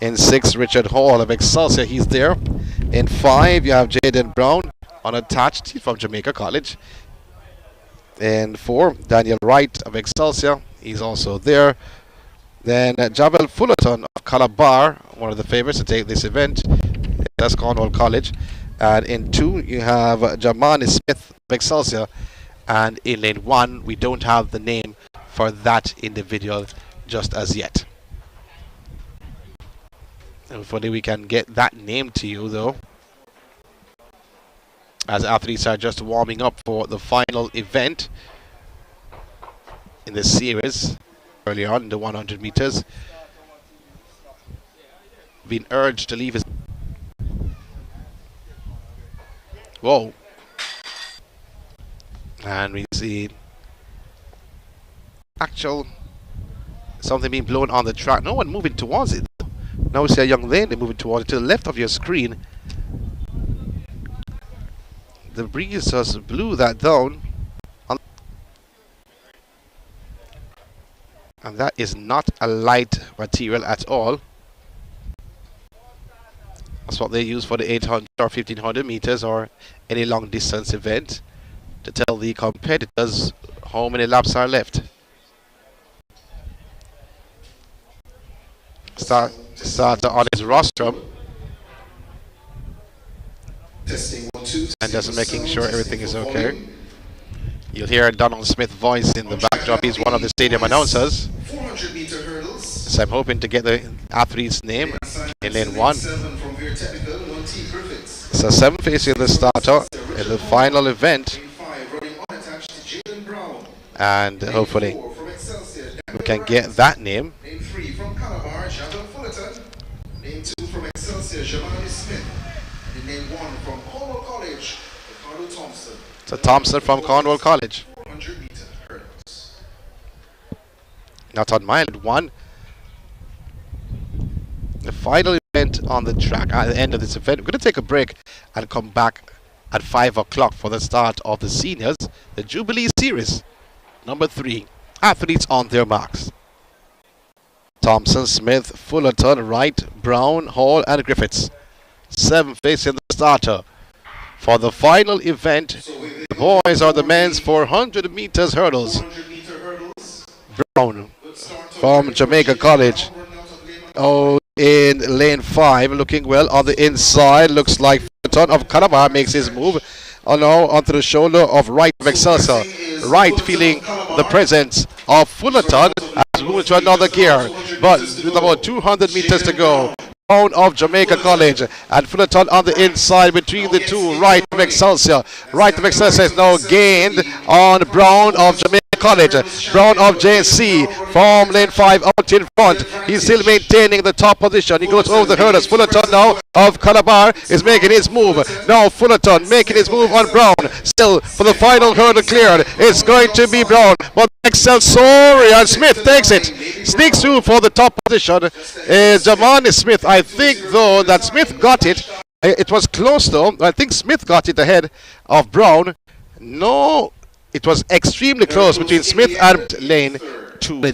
In 6, Richard Hall of Excelsior. He's there. In 5, you have Jaden Brown, unattached. He's from Jamaica College. In 4, Daniel Wright of Excelsior. He's also there. Then Javel Fullerton of Calabar, one of the favorites to take this event. That's Cornwall College. And in 2, you have Jamani Smith of Excelsior. And in lane 1, we don't have the name for that individual just as yet. Hopefully we can get that name to you, though, as athletes are just warming up for the final event in the series early on in the 100 meters. Being urged to leave his... Whoa. And we see actual something being blown on the track. No one moving towards it. Now we see a young lady moving towards it to the left of your screen. The breeze just blew that down. And that is not a light material at all. That's what they use for the 800 or 1500 meters or any long distance event, to tell the competitors how many laps are left. Starter on his rostrum. Testing 1 2. And just making sure everything is okay. You'll hear Donald Smith's voice in the backdrop. He's one of the stadium announcers. 400 meter hurdles. So I'm hoping to get the athlete's name in lane 1. 7 from Veer Technical, 1T Griffiths. So 7 facing the starter in the final event. Lane 5 running unattached to Jaden Brown. And hopefully 4 from Excelsior, we can get that name. Lane 3 from Calabar, Javel Fullerton. Lane 2 from Excelsior, Jamani Smith. And lane 1 from Cornwall College, Ricardo Thompson. So Thompson from Cornwall College. 400 meter hurdles. Not on mile 1. The final event on the track. At the end of this event, we're going to take a break and come back at 5 o'clock for the start of the seniors, the Jubilee Series, number 3. Athletes on their marks. Thompson, Smith, Fullerton, Wright, Brown, Hall, and Griffiths. 7 facing the starter. For the final event, the boys are the men's 400 meters hurdles. 400 meter hurdles. Brown from Jamaica College. Oh, in lane 5, looking well on the inside. Looks like Fullerton of Calabar makes his move. Oh no, onto the shoulder of Wright of Excelsior. Wright feeling the presence of Fullerton as we move to another gear. But with about 200 meters to go, Brown of Jamaica College and Fullerton on the inside between the two. Wright of Excelsior. Wright of Excelsior is now gained on Brown of Jamaica College. Brown of JC from lane 5 out in front. He's still maintaining the top position. He goes over the hurdles. Fullerton now of Calabar is making his move. Now Fullerton making his move on Brown. Still for the final hurdle cleared. It's going to be Brown. But Excelsior Smith takes it. Sneaks through for the top position. Jamani Smith. I think though that Smith got it. It was close though. I think Smith got it ahead of Brown. No. It was extremely close between Smith and lane 2.